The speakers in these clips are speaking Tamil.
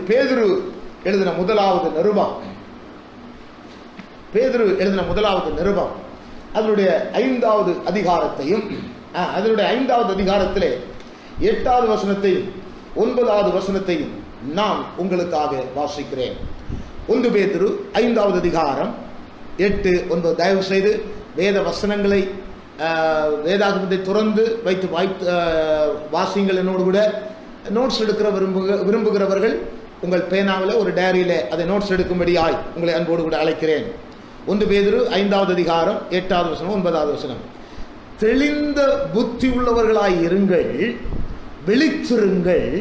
பேதுரு எழுதின முதலாவது நிருபம் அதனுடைய 5வது அதிகாரத்தையும் அதனுடைய 5வது அதிகாரத்திலே 8வது வசனத்தையும் 9வது வசனத்தையும் நான் உங்களுக்காக வாசிக்கிறேன். 1 பேதுரு 5வது அதிகாரம் 8, 9. தயவு செய்து வேத வசனங்களை வேதாகமத்தை துறந்து வைத்து வாசிங்கள். என்னோடு கூட நோட்ஸ் எடுக்கிற விரும்புகிறவர்கள் உங்கள் பேனாவில் ஒரு டைரியில் அதை நோட்ஸ் எடுக்கும்படியாய் உங்களை அன்போடு கூட அழைக்கிறேன். 1 பேதுரு 5வது அதிகாரம் 8வது வசனம் 9வது வசனம். தெளிந்த புத்தி உள்ளவர்களாய் இருங்கள், விழித்திருங்கள்,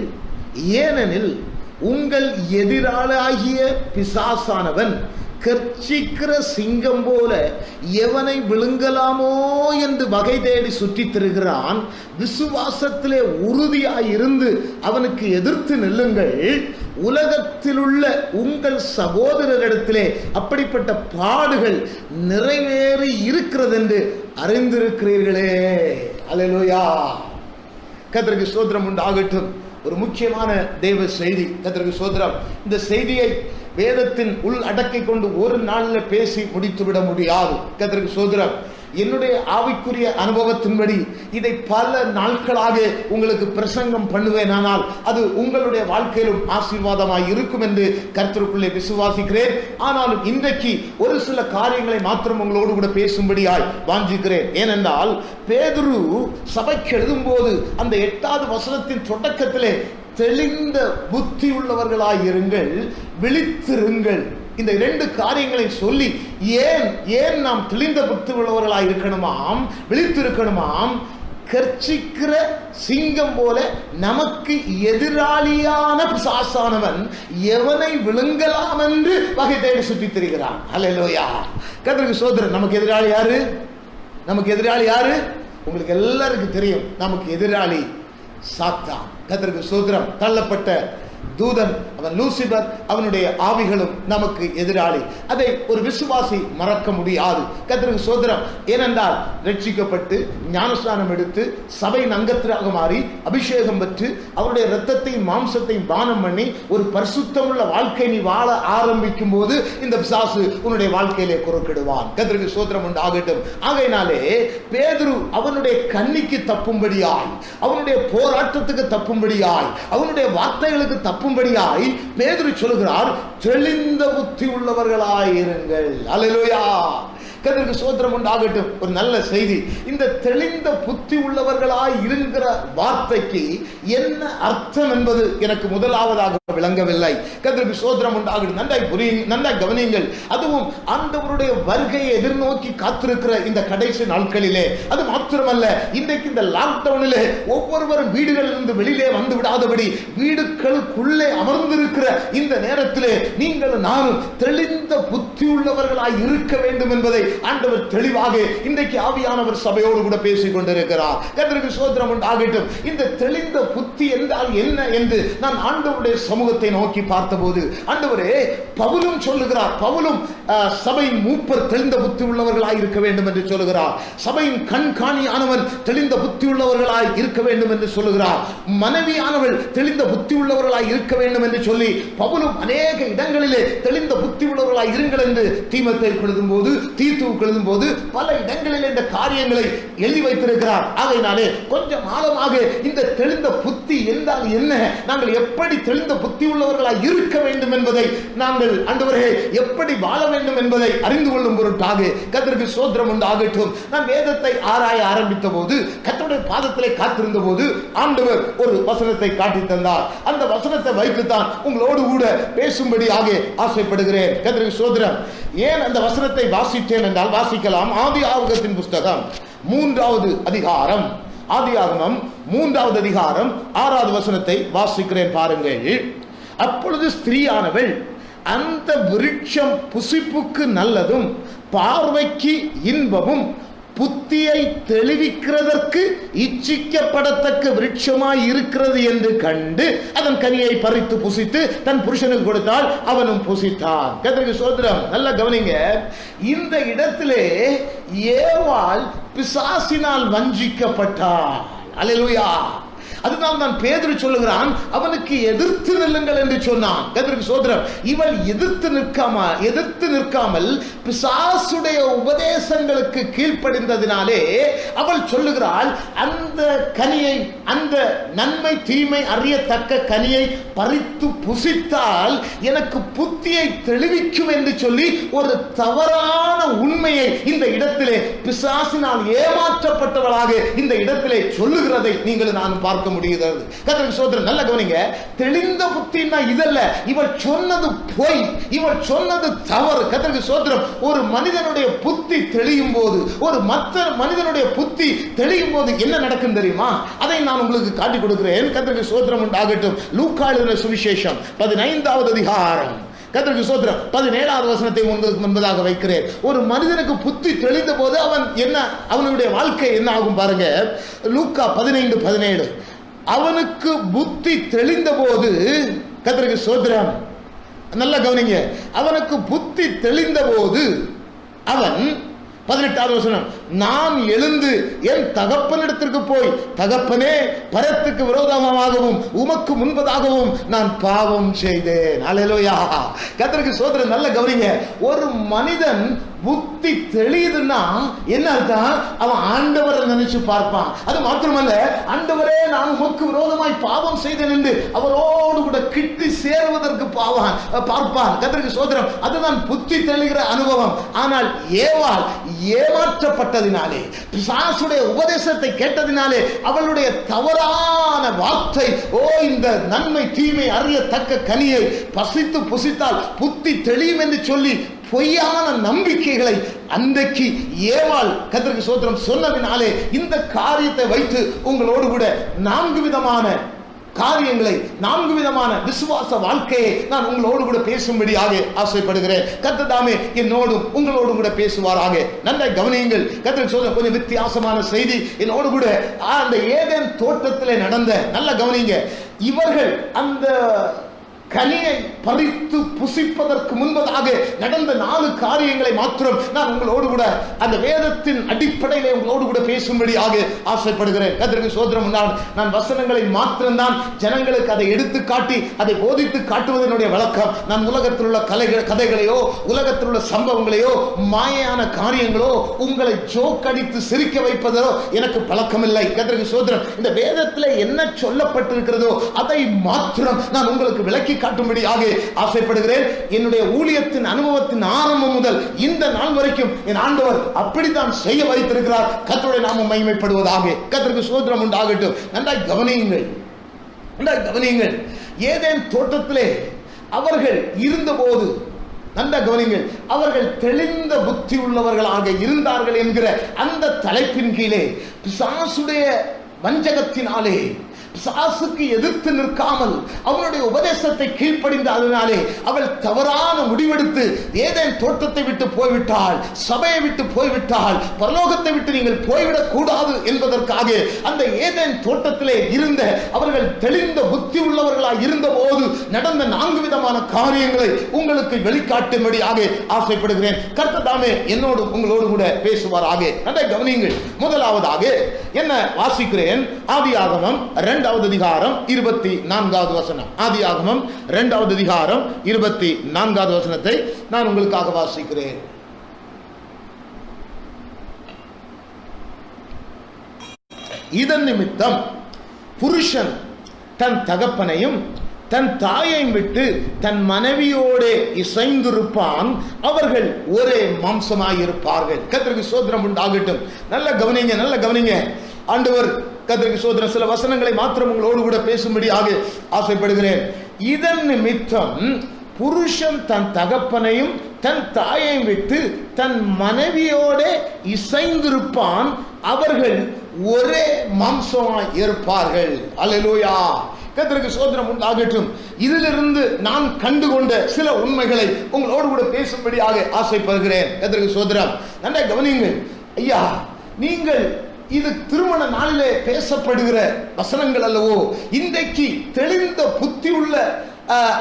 ஏனெனில் உங்கள் எதிராளாகிய பிசாசானவன் கர்ச்சிக்கிற சிங்கம் போல எவனை விழுங்கலாமோ என்று வகை தேடி சுற்றித் திரிகிறான். விசுவாசத்திலே உறுதியாயிருந்து அவனுக்கு எதிர்த்து நில்லுங்கள். உலகத்திலுள்ள உங்கள் சகோதரரிடத்திலே அப்படிப்பட்ட பாடுகள் நிறைவேறி இருக்கிறது என்று அறிந்திருக்கிறீர்களே. அல்லேலூயா. கர்த்தருக்கு ஸ்தோத்திரம் உண்டாகட்டும். ஒரு முக்கியமான தேவ செய்தி. கர்த்தருக்கு ஸ்தோத்திரம். இந்த செய்தியை வேதத்தின் உள் அடக்கை கொண்டு ஒரு நாளில் பேசி முடித்துவிட முடியாது. கர்த்தருக்கு ஸ்தோத்திரம். என்னுடைய ஆவிக்குரிய அனுபவத்தின்படி இதை பல நாட்களாக உங்களுக்கு பிரசங்கம் பண்ணுவேனானால் அது உங்களுடைய வாழ்க்கையிலும் ஆசீர்வாதமாய் இருக்கும் என்று கர்த்தருக்குள்ளே விசுவாசிக்கிறேன். ஆனாலும் இன்றைக்கு ஒரு சில காரியங்களை மாத்திரம் உங்களோடு கூட பேசும்படியாய் வாஞ்சிக்கிறேன். ஏனென்றால் பேதுரு சபைக்கு எழுதும்போது அந்த 8வது வசனத்தின் தொடக்கத்திலே தெளிந்த புத்தி உள்ளவர்களாய் இருங்கள், விழித்திருங்கள், இந்த 2 காரியங்களை சொல்லி ஏன் நாம் தெளிந்த புத்தி உள்ளவர்களாய் இருக்கணுமாம், விழித்திருக்கணுமாம். கர்ச்சிக்கிற சிங்கம் போல நமக்கு எதிராளியான பிசாசானவன் எவனை விழுங்கலாம் என்று வகை தேடி சுற்றி திரிகிறான். அல்லேலூயா. கர்த்தருக்கு ஸ்தோத்திரம். நமக்கு எதிராளி யாரு? உங்களுக்கு எல்லாருக்கும் தெரியும். நமக்கு எதிராளி சாத்தான். கர்த்தருக்கு ஸ்தோத்திரம். தள்ளப்பட்ட தூதன் அவன் லூசிபர், அவனுடைய ஆவிகளும் நமக்கு எதிராளி. அதை ஒரு விசுவாசி மறக்க முடியாது. கர்த்தருக்கு ஸ்தோத்திரம். ஏனென்றால் ரட்சிக்கப்பட்டு ஞானஸ்நானம் எடுத்து சபையின் அங்கத்திற்காக மாறி அபிஷேகம் பெற்று அவருடைய இரத்தத்தையும் மாம்சத்தையும் பானம் பண்ணி ஒரு பரிசுத்தமுள்ள வாழ்க்கை நீ வாழ ஆரம்பிக்கும் போது இந்த பிசாசு உன்னுடைய வாழ்க்கையிலே குறுக்கிடுவான். கர்த்தருக்கு ஸ்தோத்திரம் உண்டாகட்டும். ஆகையினாலே பேதுரு அவனுடைய கண்ணிக்கு தப்பும்படியாய், அவனுடைய போராட்டத்துக்கு தப்பும்படியாய், அவனுடைய வார்த்தைகளுக்கு தப்பும்படியாய் பேதுரு சொல்கிறார், தெளிந்த புத்தி உள்ளவர்களாயிருங்கள். அல்லேலூயா. கர்த்தருக்கு ஸ்தோத்திரம் உண்டாகட்டும். ஒரு நல்ல செய்தி. இந்த தெளிந்த புத்தி உள்ளவர்களாய் இருக்கிற வார்த்தைக்கு என்ன அர்த்தம் என்பது எனக்கு முதலாவதாக விளங்கவில்லை. கர்த்தருக்கு ஸ்தோத்திரம் உண்டாகட்டும். நன்றாய் கவனியுங்கள். அதுவும் ஆண்டவருடைய வருகையை எதிர்நோக்கி காத்திருக்கிற இந்த கடைசி நாட்களிலே, அது மாத்திரமல்ல, இன்றைக்கு இந்த லாக்டவுனிலே ஒவ்வொருவரும் வீடுகளிலிருந்து வெளியிலே வந்து விடாதபடி வீடுகளுக்குள்ளே அமர்ந்திருக்கிற இந்த நேரத்திலே நீங்களும் நானும் தெளிந்த புத்தி உள்ளவர்களாய் இருக்க வேண்டும் என்பதை ஆண்டவர் தெளிவாக இன்றைக்கு ஆவியானவர் சபையோடு கூட பேசிக் கொண்டிருக்கிறார். கர்த்தருக்கு ஸ்தோத்திரம் உண்டாகட்டும். இந்த தெளிந்த புத்தி என்றால் என்ன என்று நான் ஆண்டவருடைய சமூகத்தை நோக்கி பார்த்தபோது, ஆண்டவரே, பவுலும் சொல்லுகிறார், பவுலும் சபையின் மூப்பர் தெளிந்த புத்தி உள்ளவர்களாய் இருக்க வேண்டும் என்று சொல்லுகிறார். சபையின் கண்காணியானவன் தெளிந்த புத்தி உள்ளவர்களாய் இருக்க வேண்டும் என்று சொல்லுகிறார். மனைவியானவள் தெளிந்த புத்தி உள்ளவர்களாய் இருக்க வேண்டும் என்று சொல்லி பவுலும் அநேக இடங்களிலே தெளிந்த புத்தி உள்ளவர்களாய் இருங்கள் என்று தீமோத்தேயுவுக்கு எழுதும் போது, தீத்துவுக்கு எழுதும் போது பல இடங்களில் இந்த காரியங்களை எழுதி வைத்திருக்கிறார். ஆகையினாலே கொஞ்சம் ஆழமாக இந்த தெளிந்த புத்தி என்றால் என்ன, நாங்கள் எப்படி தெளிந்த புத்தி உள்ளவர்களாய் இருக்க வேண்டும் என்பதை, நாங்கள் ஆண்டவரே எப்படி வாழ வேண்டும் என்பதை அறிந்து கொள்ளும் பொருட்டாக கர்த்தருக்கு ஸ்தோத்திரம் உண்டாகட்டும். நான் வேதத்தை ஆராய ஆரம்பித்த போது, கர்த்தருடைய பாதத்திலே காத்திருந்த போது ஆண்டவர் ஒரு வசனத்தை காட்டி தந்தார். அந்த வசனத்தை வைத்துத்தான் உங்களோடு கூட பேசும்படியாக ஆசைப்படுகிறேன். கர்த்தருக்கு ஸ்தோத்திரம். ஏன் அந்த வசனத்தை வாசித்தேன் என்றால், வாசிக்கலாம். ஆதியாகமத்தின் புஸ்தகம் 3வது அதிகாரம், ஆதியாகமம் 3வது அதிகாரம் 6வது வசனத்தை வாசிக்கிறேன் பாருங்கள். அப்பொழுது ஸ்திரீயானவள், அந்த விருட்சம் புசிப்புக்கு நல்லதும் பார்வைக்கு இன்பமும் புத்தியை தெளிவிக்கிறதற்கு இச்சிக்கப்படத்தக்க விருட்சமாய் இருக்கிறது என்று கண்டு அதன் கனியை பறித்து புசித்து தன் புருஷனுக்கு கொடுத்தால் அவனும் புசித்தான். கர்த்தருக்கு ஸ்தோத்திரம். நல்ல கவனிங்க. இந்த இடத்திலே ஏவாள் பிசாசினால் வஞ்சிக்கப்பட்டாள். அல்லேலூயா. அதுதான் நான் பேதுரு சொல்லுகிறான், அவனுக்கு எதிர்த்து நில்லுங்கள் என்று சொன்னான். கர்த்தருக்கு ஸ்தோத்திரம். இவள் எதிர்த்து நிற்காமல் பிசாசுடைய உபதேசங்களுக்கு கீழ்ப்படிந்ததினாலே அவள் சொல்லுகிறாள், அந்த கனியை, அந்த நன்மை தீமை அறியத்தக்க கனியை பறித்து புசித்தால் எனக்கு புத்தியை தெளிவிக்கும் என்று சொல்லி ஒரு தவறான உண்மையை இந்த இடத்திலே பிசாசினால் ஏமாற்றப்பட்டவளாக இந்த இடத்திலே சொல்லுகிறதை நீங்கள் நான் பார்க்க முடிகிறது. கர்த்தருக்கு ஸ்தோத்திரம். நல்ல கவனிங்க. தெளிந்த புத்தின்னா இதல்ல. இவள் சொன்னது பொய், இவள் சொன்னது தவறு. கர்த்தருக்கு ஸ்தோத்திரம். ஒரு மனிதனுடைய புத்தி தெளியும் போது, ஒரு மற்ற மனிதனுடைய புத்தி தெளியும் போது என்ன நடக்கும் தெரியுமா? அதை நான் உங்களுக்கு காட்டி கொடுக்கிறேன். கர்த்தருக்கு ஸ்தோத்திரம் உண்டாகட்டும். லூக்கா எழுதின சுவிசேஷம் 15வது அதிகாரம், கர்த்தருக்கு ஸ்தோத்திரம், 17வது வசனத்தை உங்களுக்கு முன்பதாக வைக்கிறேன். ஒரு மனிதனுக்கு புத்தி தெளிந்த போது அவனுடைய வாழ்க்கை என்ன ஆகும் பாருங்க. லூக்கா 15:17. அவனுக்கு புத்தி தெளிந்த போது, கர்த்தருக்கு ஸ்தோத்திரம், நல்ல கவனிங்க, அவனுக்கு புத்தி தெளிந்த போது அவன், 18வது வசனம், நான் எழுந்து என் தகப்பனிடத்திற்கு போய், தகப்பனே, பரத்துக்கு விரோதமாகவும் உமக்கு முன்பதாகவும் நான் பாவம் செய்தேன். அல்லேலூயா. கர்த்தருக்கு ஸ்தோத்திரம். நல்ல கவனிங்க. ஒரு மனிதன் புத்தி தெளியுதுன்னா என்ன அர்த்தம்? அவன் ஆண்டவரை நினைச்சு பார்ப்பான். அது மாத்திரமல்ல, ஆண்டவரே, நான் உமக்கு விரோதமாய் பாவம் செய்தேன் என்று அவரோடு கூட கிட்டி சேருவதற்கு பார்ப்பான். கர்த்தருக்கு ஸ்தோத்திரம். அதுதான் புத்தி தெளிகிற அனுபவம். ஆனால் ஏவாள் ஏமாற்றப்பட்டதினாலே, பிசாசுடைய உபதேசத்தை கேட்டதினாலே, அவளுடைய தவறான வார்த்தை, இந்த நன்மை தீமை அறியத்தக்க கனியை பசித்து புசித்தால் புத்தி தெளியும் என்று சொல்லி பொய்யான நம்பிக்கைகளை அன்றைக்கு ஏவாள், கர்த்தருக்கு ஸ்தோத்திரம், சொன்னதினாலே இந்த காரியத்தை வைத்து உங்களோடு கூட 4 விதமான காரியங்களை, 4 விதமான விசுவாச வாழ்க்கையை நான் உங்களோடு கூட பேசும்படியாக ஆசைப்படுகிறேன். கர்த்தர் தாமே என்னோடும் உங்களோடும் கூட பேசுவாராக. நல்ல கவனியுங்கள். கர்த்தருக்கு ஸ்தோத்திரம். கொஞ்சம் வித்தியாசமான செய்தி என்னோடு கூட அந்த ஏதேன் தோட்டத்திலே நடந்த, நல்ல கவனிங்க, இவர்கள் அந்த கனியை பறித்து புசிப்பதற்கு முன்பதாக நடந்த 4 காரியங்களை மாத்திரம் நான் உங்களோடு கூட அந்த வேதத்தின் அடிப்படையிலே உங்களோடு கூட பேசும்படியாக ஆசைப்படுகிறேன். கர்த்தருக்கு ஸ்தோத்திரம். நான் வசனங்களை மாத்திரம்தான் ஜனங்களுக்கு அதை எடுத்து காட்டி அதை போதித்து காட்டுவதனுடைய வழக்கம். நான் உலகத்தில் உள்ள கதைகளையோ உலகத்தில் உள்ள சம்பவங்களையோ மாயான காரியங்களோ உங்களை ஜோக்கடித்து சிரிக்க வைப்பதோ எனக்கு பழக்கமில்லை. கர்த்தருக்கு ஸ்தோத்திரம். இந்த வேதத்தில் என்ன சொல்லப்பட்டிருக்கிறதோ அதை மாத்திரம் நான் உங்களுக்கு விளக்கி காட்டும்படியாக ஆசைப்படுகிறேன். என்னுடைய ஊழியத்தின் அனுபவத்தின் ஆரம்பம் முதல் இந்த நாள் வரைக்கும் என் ஆண்டவர் அப்படித்தான் செய்ய வைத்திருக்கிறார். கர்த்தருடைய நாமம் மகிமைப்படுவதாக. கர்த்தருக்கு ஸ்தோத்திரம் உண்டாகட்டும். நன்றாய் கவனியுங்கள். ஏதேன் தோட்டத்திலே அவர்கள் இருந்தபோது, நல்ல கவனிங்கள், அவர்கள் தெளிந்த புத்தி உள்ளவர்களாக இருந்தார்கள் என்கிற அந்த தலைப்பின் கீழே பிசாசுடைய வஞ்சகத்தினாலே, பிசாசுக்கு எதிர்த்து நிற்காமல் அவனுடைய உபதேசத்தை கீழ்ப்படிந்த அதனாலே அவள் தவறான முடிவெடுத்து ஏதேன் தோட்டத்தை விட்டு போய்விட்டாள், சபையை விட்டு போய்விட்டாள், பரலோகத்தை விட்டு நீங்கள் போய்விடக் கூடாது என்பதற்காக அந்த ஏதேன் தோட்டத்திலே இருந்த அவர்கள் தெளிந்த புத்தி உள்ளவர்களாக இருந்த போது நடந்த 4 விதமான காரியங்களை உங்களுக்கு வெளிக்காட்டும்படியாக ஆசைப்படுகிறேன். கர்த்தர் தாமே என்னோடு உங்களோடு கூட பேசுவாராக. நன்றாய் கவனியுங்கள். முதலாவதாக என்ன வாசிக்கிறேன்? ஆதியாகமம் 2வது அதிகாரம் 24வது வசனம். ஆதியாகமம் 2வது அதிகாரம் 24வது வசனத்தை நான் உங்களுக்காக வாசிக்கிறேன். இதன் நிமித்தம் புருஷன் தன் தகப்பனையும் தன் தாயையும் விட்டு தன் மனைவியோடு இசைந்திருப்பான், அவர்கள் ஒரே மாம்சமாயிருப்பார்கள். கர்த்தருக்கு ஸ்தோத்திரம் உண்டாகட்டும். நல்ல கவனிங்க. ஆண்டவர் கர்த்தருக்கு ஸ்தோத்திரம் சில வசனங்களை மாத்திரம் உங்களோடு கூட பேசும்படியாக ஆசைப்படுகிறேன். இதன் நிமித்தம் புருஷன் தன் தகப்பனையும் தன் தாயையும் விட்டு தன் மனைவியோட இசைந்திருப்பான், அவர்கள் ஒரே மாம்சமாய் இருப்பார்கள். அல்லேலூயா. கர்த்தருக்கு ஸ்தோத்திரம் உண்டாகட்டும். இதிலிருந்து நான் கண்டுகொண்ட சில உண்மைகளை உங்களோடு கூட பேசும்படியாக ஆசைப்படுகிறேன். கர்த்தருக்கு ஸ்தோத்திரம். நன்றாக கவனியுங்கள். ஐயா, நீங்கள் இது திருமண நாளிலே பேசப்படுகிற வசனங்கள் அல்லவோ? இன்றைக்கு தெளிந்த புத்தி உள்ள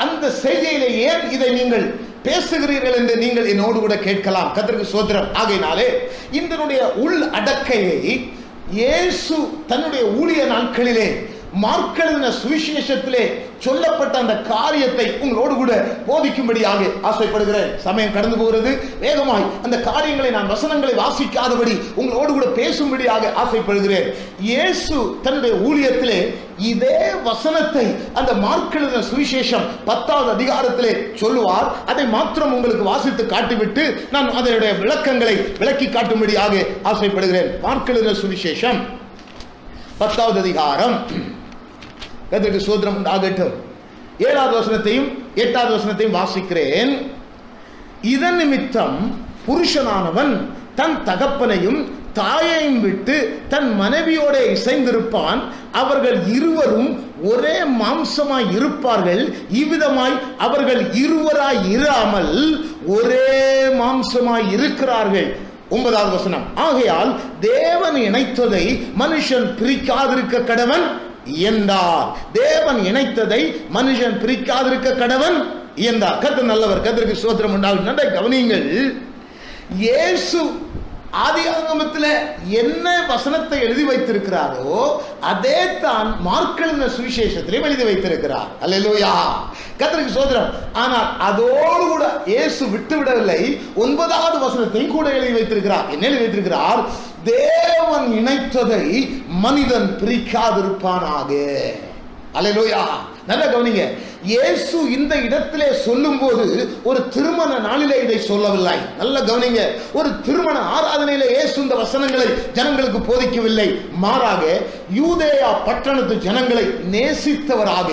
அந்த செய்தியிலே ஏன் இதை நீங்கள் பேசுகிறீர்கள் என்று நீங்கள் என்னோடு கூட கேட்கலாம். கர்த்தருக்கு ஸ்தோத்திரம். ஆகையினாலே இதனுடைய உள் அடக்கையை இயேசு தன்னுடைய ஊழிய நாட்களிலே மார்க் எழுதின சுவிசேஷத்திலே சொல்லப்பட்ட அந்த காரியத்தை உங்களோடு கூட போதிக்கும்படியாக ஆசைப்படுகிறேன். சமயம் கடந்து போகிறது வேகமாய். அந்த காரியங்களை நான் வசனங்களை வாசிக்காதபடி உங்களோடு கூட பேசும்படியாக ஆசைப்படுகிறேன். இயேசு தன்னுடைய ஊழியத்திலே இதே வசனத்தை அந்த மார்க் எழுதின சுவிசேஷம் 10வது அதிகாரத்திலே சொல்லுவார். அதை மாத்திரம் உங்களுக்கு வாசித்து காட்டிவிட்டு நான் அதனுடைய விளக்கங்களை விளக்கி காட்டும்படியாக ஆசைப்படுகிறேன். மார்க் எழுதின சுவிசேஷம் 10வது அதிகாரம், கர்த்தருக்கு ஸ்தோத்திரம் உண்டாகட்டும். 7வது வசனத்தையும் 8வது வசனத்தையும் வாசிக்கிறேன். இதன் நிமித்தம் புருஷனானவன் தன் தகப்பனையும் தாயையும் விட்டு தன் மனைவியோட இசைந்திருப்பான், அவர்கள் இருவரும் ஒரே மாம்சமாய் இருப்பார்கள். இவ்விதமாய் அவர்கள் இருவராய் இராமல் ஒரே மாம்சமாய் இருக்கிறார்கள். 9வது வசனம், ஆகையால் தேவன் இணைத்ததை மனுஷன் பிரிக்காதிருக்க கடவன் என்றார். தேவன் இணைத்ததை மனுஷன் பிரிக்காதிருக்க கடவன் என்றார். கர்த்தர் நல்லவர், கர்த்தருக்கு ஸ்தோத்திரம் உண்டாகும். நன்றாய் கவனியுங்கள். இயேசு ஆதியாகமத்தில் என்ன வசனத்தை எழுதி வைத்திருக்கிறாரோ அதே தான் மார்க் எழுதின சுவிசேஷத்திலே எழுதி வைத்திருக்கிறார். அல்லேலூயா, கர்த்தருக்கு ஸ்தோத்திரம். ஆனால் அதோடு கூட இயேசு விட்டுவிடவில்லை, 9வது வசனத்தையும் கூட எழுதி வைத்திருக்கிறார். என்ன எழுதி வைத்திருக்கிறார்? தேவன் இணைத்ததை மனிதன் பிரிக்காதிருப்பானாக. அல்லேலூயா, நல்லா கவனிங்க. இயேசு இந்த இடத்திலே சொல்லும் போது ஒரு திருமண நாளிலே இதை சொல்லவில்லை. நல்ல கவனிங்க. ஒரு திருமண ஆராதனையிலே இயேசு இந்த வசனங்களை ஜனங்களுக்கு போதிக்கவில்லை. மாறாக யூதேயா பட்டணத்து ஜனங்களை நேசித்தவராக,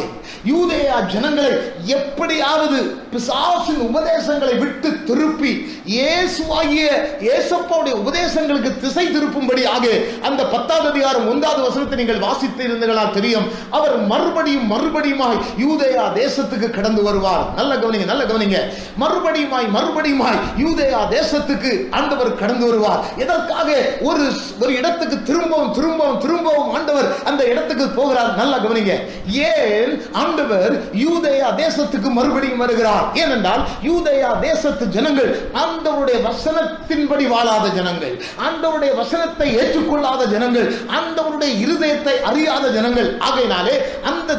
யூதேயா ஜனங்களை எப்படியாவது பிசாசின் உபதேசங்களை விட்டு திருப்பி இயேசுவாகிய இயேசப்பாவுடைய உபதேசங்களுக்கு திசை திருப்பும்படியாக அந்த 10வது அதிகாரம் 1வது வசனத்தை நீங்கள் வாசித்து இருந்தீர்களா தெரியும். அவர் மறுபடியுமாய் யூதேயா தேசத்துக்கு கடந்து வருவார். நல்ல கவனிங்க, நல்ல கவனிங்க. மறுபடியுமாய் யூதேயா தேசத்துக்கு ஆண்டவர் கடந்து வருவார். எதற்காக? ஒரு இடத்துக்கு திரும்பவும் ஆண்டவர் அந்த இடத்துக்கு போகிறார். நல்ல கவனிங்க. ஏன் ஆண்டவர் யூதேயா தேசத்துக்கு மறுபடியும் வருகிறார்? ஏனென்றால் யூதேயா தேசத்து ஜனங்கள் ஆண்டவருடைய வசனத்தின்படி வாழாத ஜனங்கள், ஆண்டவருடைய வசனத்தை ஏற்றுக்கொள்ளாத ஜனங்கள், ஆண்டவருடைய இருதயத்தை அறியாத ஜனங்கள். ஆகையினாலே அந்த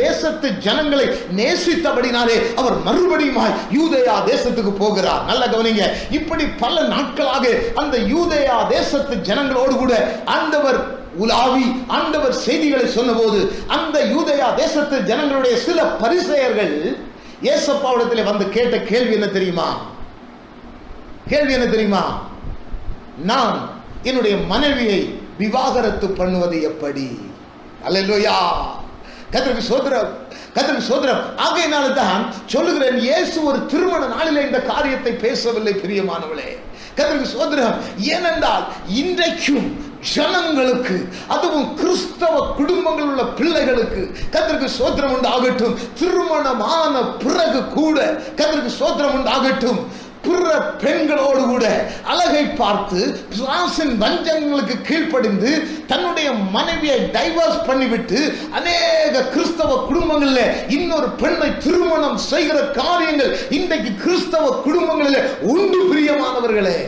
தேசத்து ஜனங்களை நேசித்தபடினாலே அவர் மறுபடியும் யூதேயா தேசத்துக்கு போகிறார். நல்ல கவனிங்க. இப்படி பல நாட்களாக அந்த யூதேயா தேசத்து ஜனங்களோடு கூட ஆண்டவர் உலாவி ஆண்டவர் செய்திகளை சொன்னபோது அந்த யூதேயா தேசத்து ஜனங்களுடைய சில பரிசேயர்கள் இயேசப்பாவிடத்தில் வந்து கேட்ட கேள்வி என்ன தெரியுமா? நான் என்னுடைய மனைவியை விவாகரத்து பண்ணுவது எப்படி? அல்லேலூயா, கர்த்தருக்கு ஸ்தோத்திரம். ஆகையினால தான் சொல்லுகிறேன், இயேசு ஒரு திருமண நாளிலே இந்த காரியத்தை பேசவில்லை. பிரியமானவளே, கர்த்தருக்கு ஸ்தோத்திரம். ஏனென்றால் இன்றைக்கும் ஜனங்களுக்கு, அதுவும் கிறிஸ்தவ குடும்பங்கள் உள்ள பிள்ளைகளுக்கு, கர்த்தருக்கு ஸ்தோத்திரம் உண்டாகட்டும், திருமணமான பிறகு கூட கர்த்தருக்கு ஸ்தோத்திரம் உண்டாகட்டும், பிற பெண்களோடு கூட அழகை பார்த்து பிசாசின் வஞ்சங்களுக்கு கீழ்ப்படிந்து தன்னுடைய மனைவியை டைவர்ஸ் பண்ணிவிட்டு அநேக கிறிஸ்தவ குடும்பங்களில் இன்னொரு பெண்ணை திருமணம் செய்கிற காரியங்கள் இன்றைக்கு கிறிஸ்தவ குடும்பங்களில் உண்டு. பிரியமானவர்களே,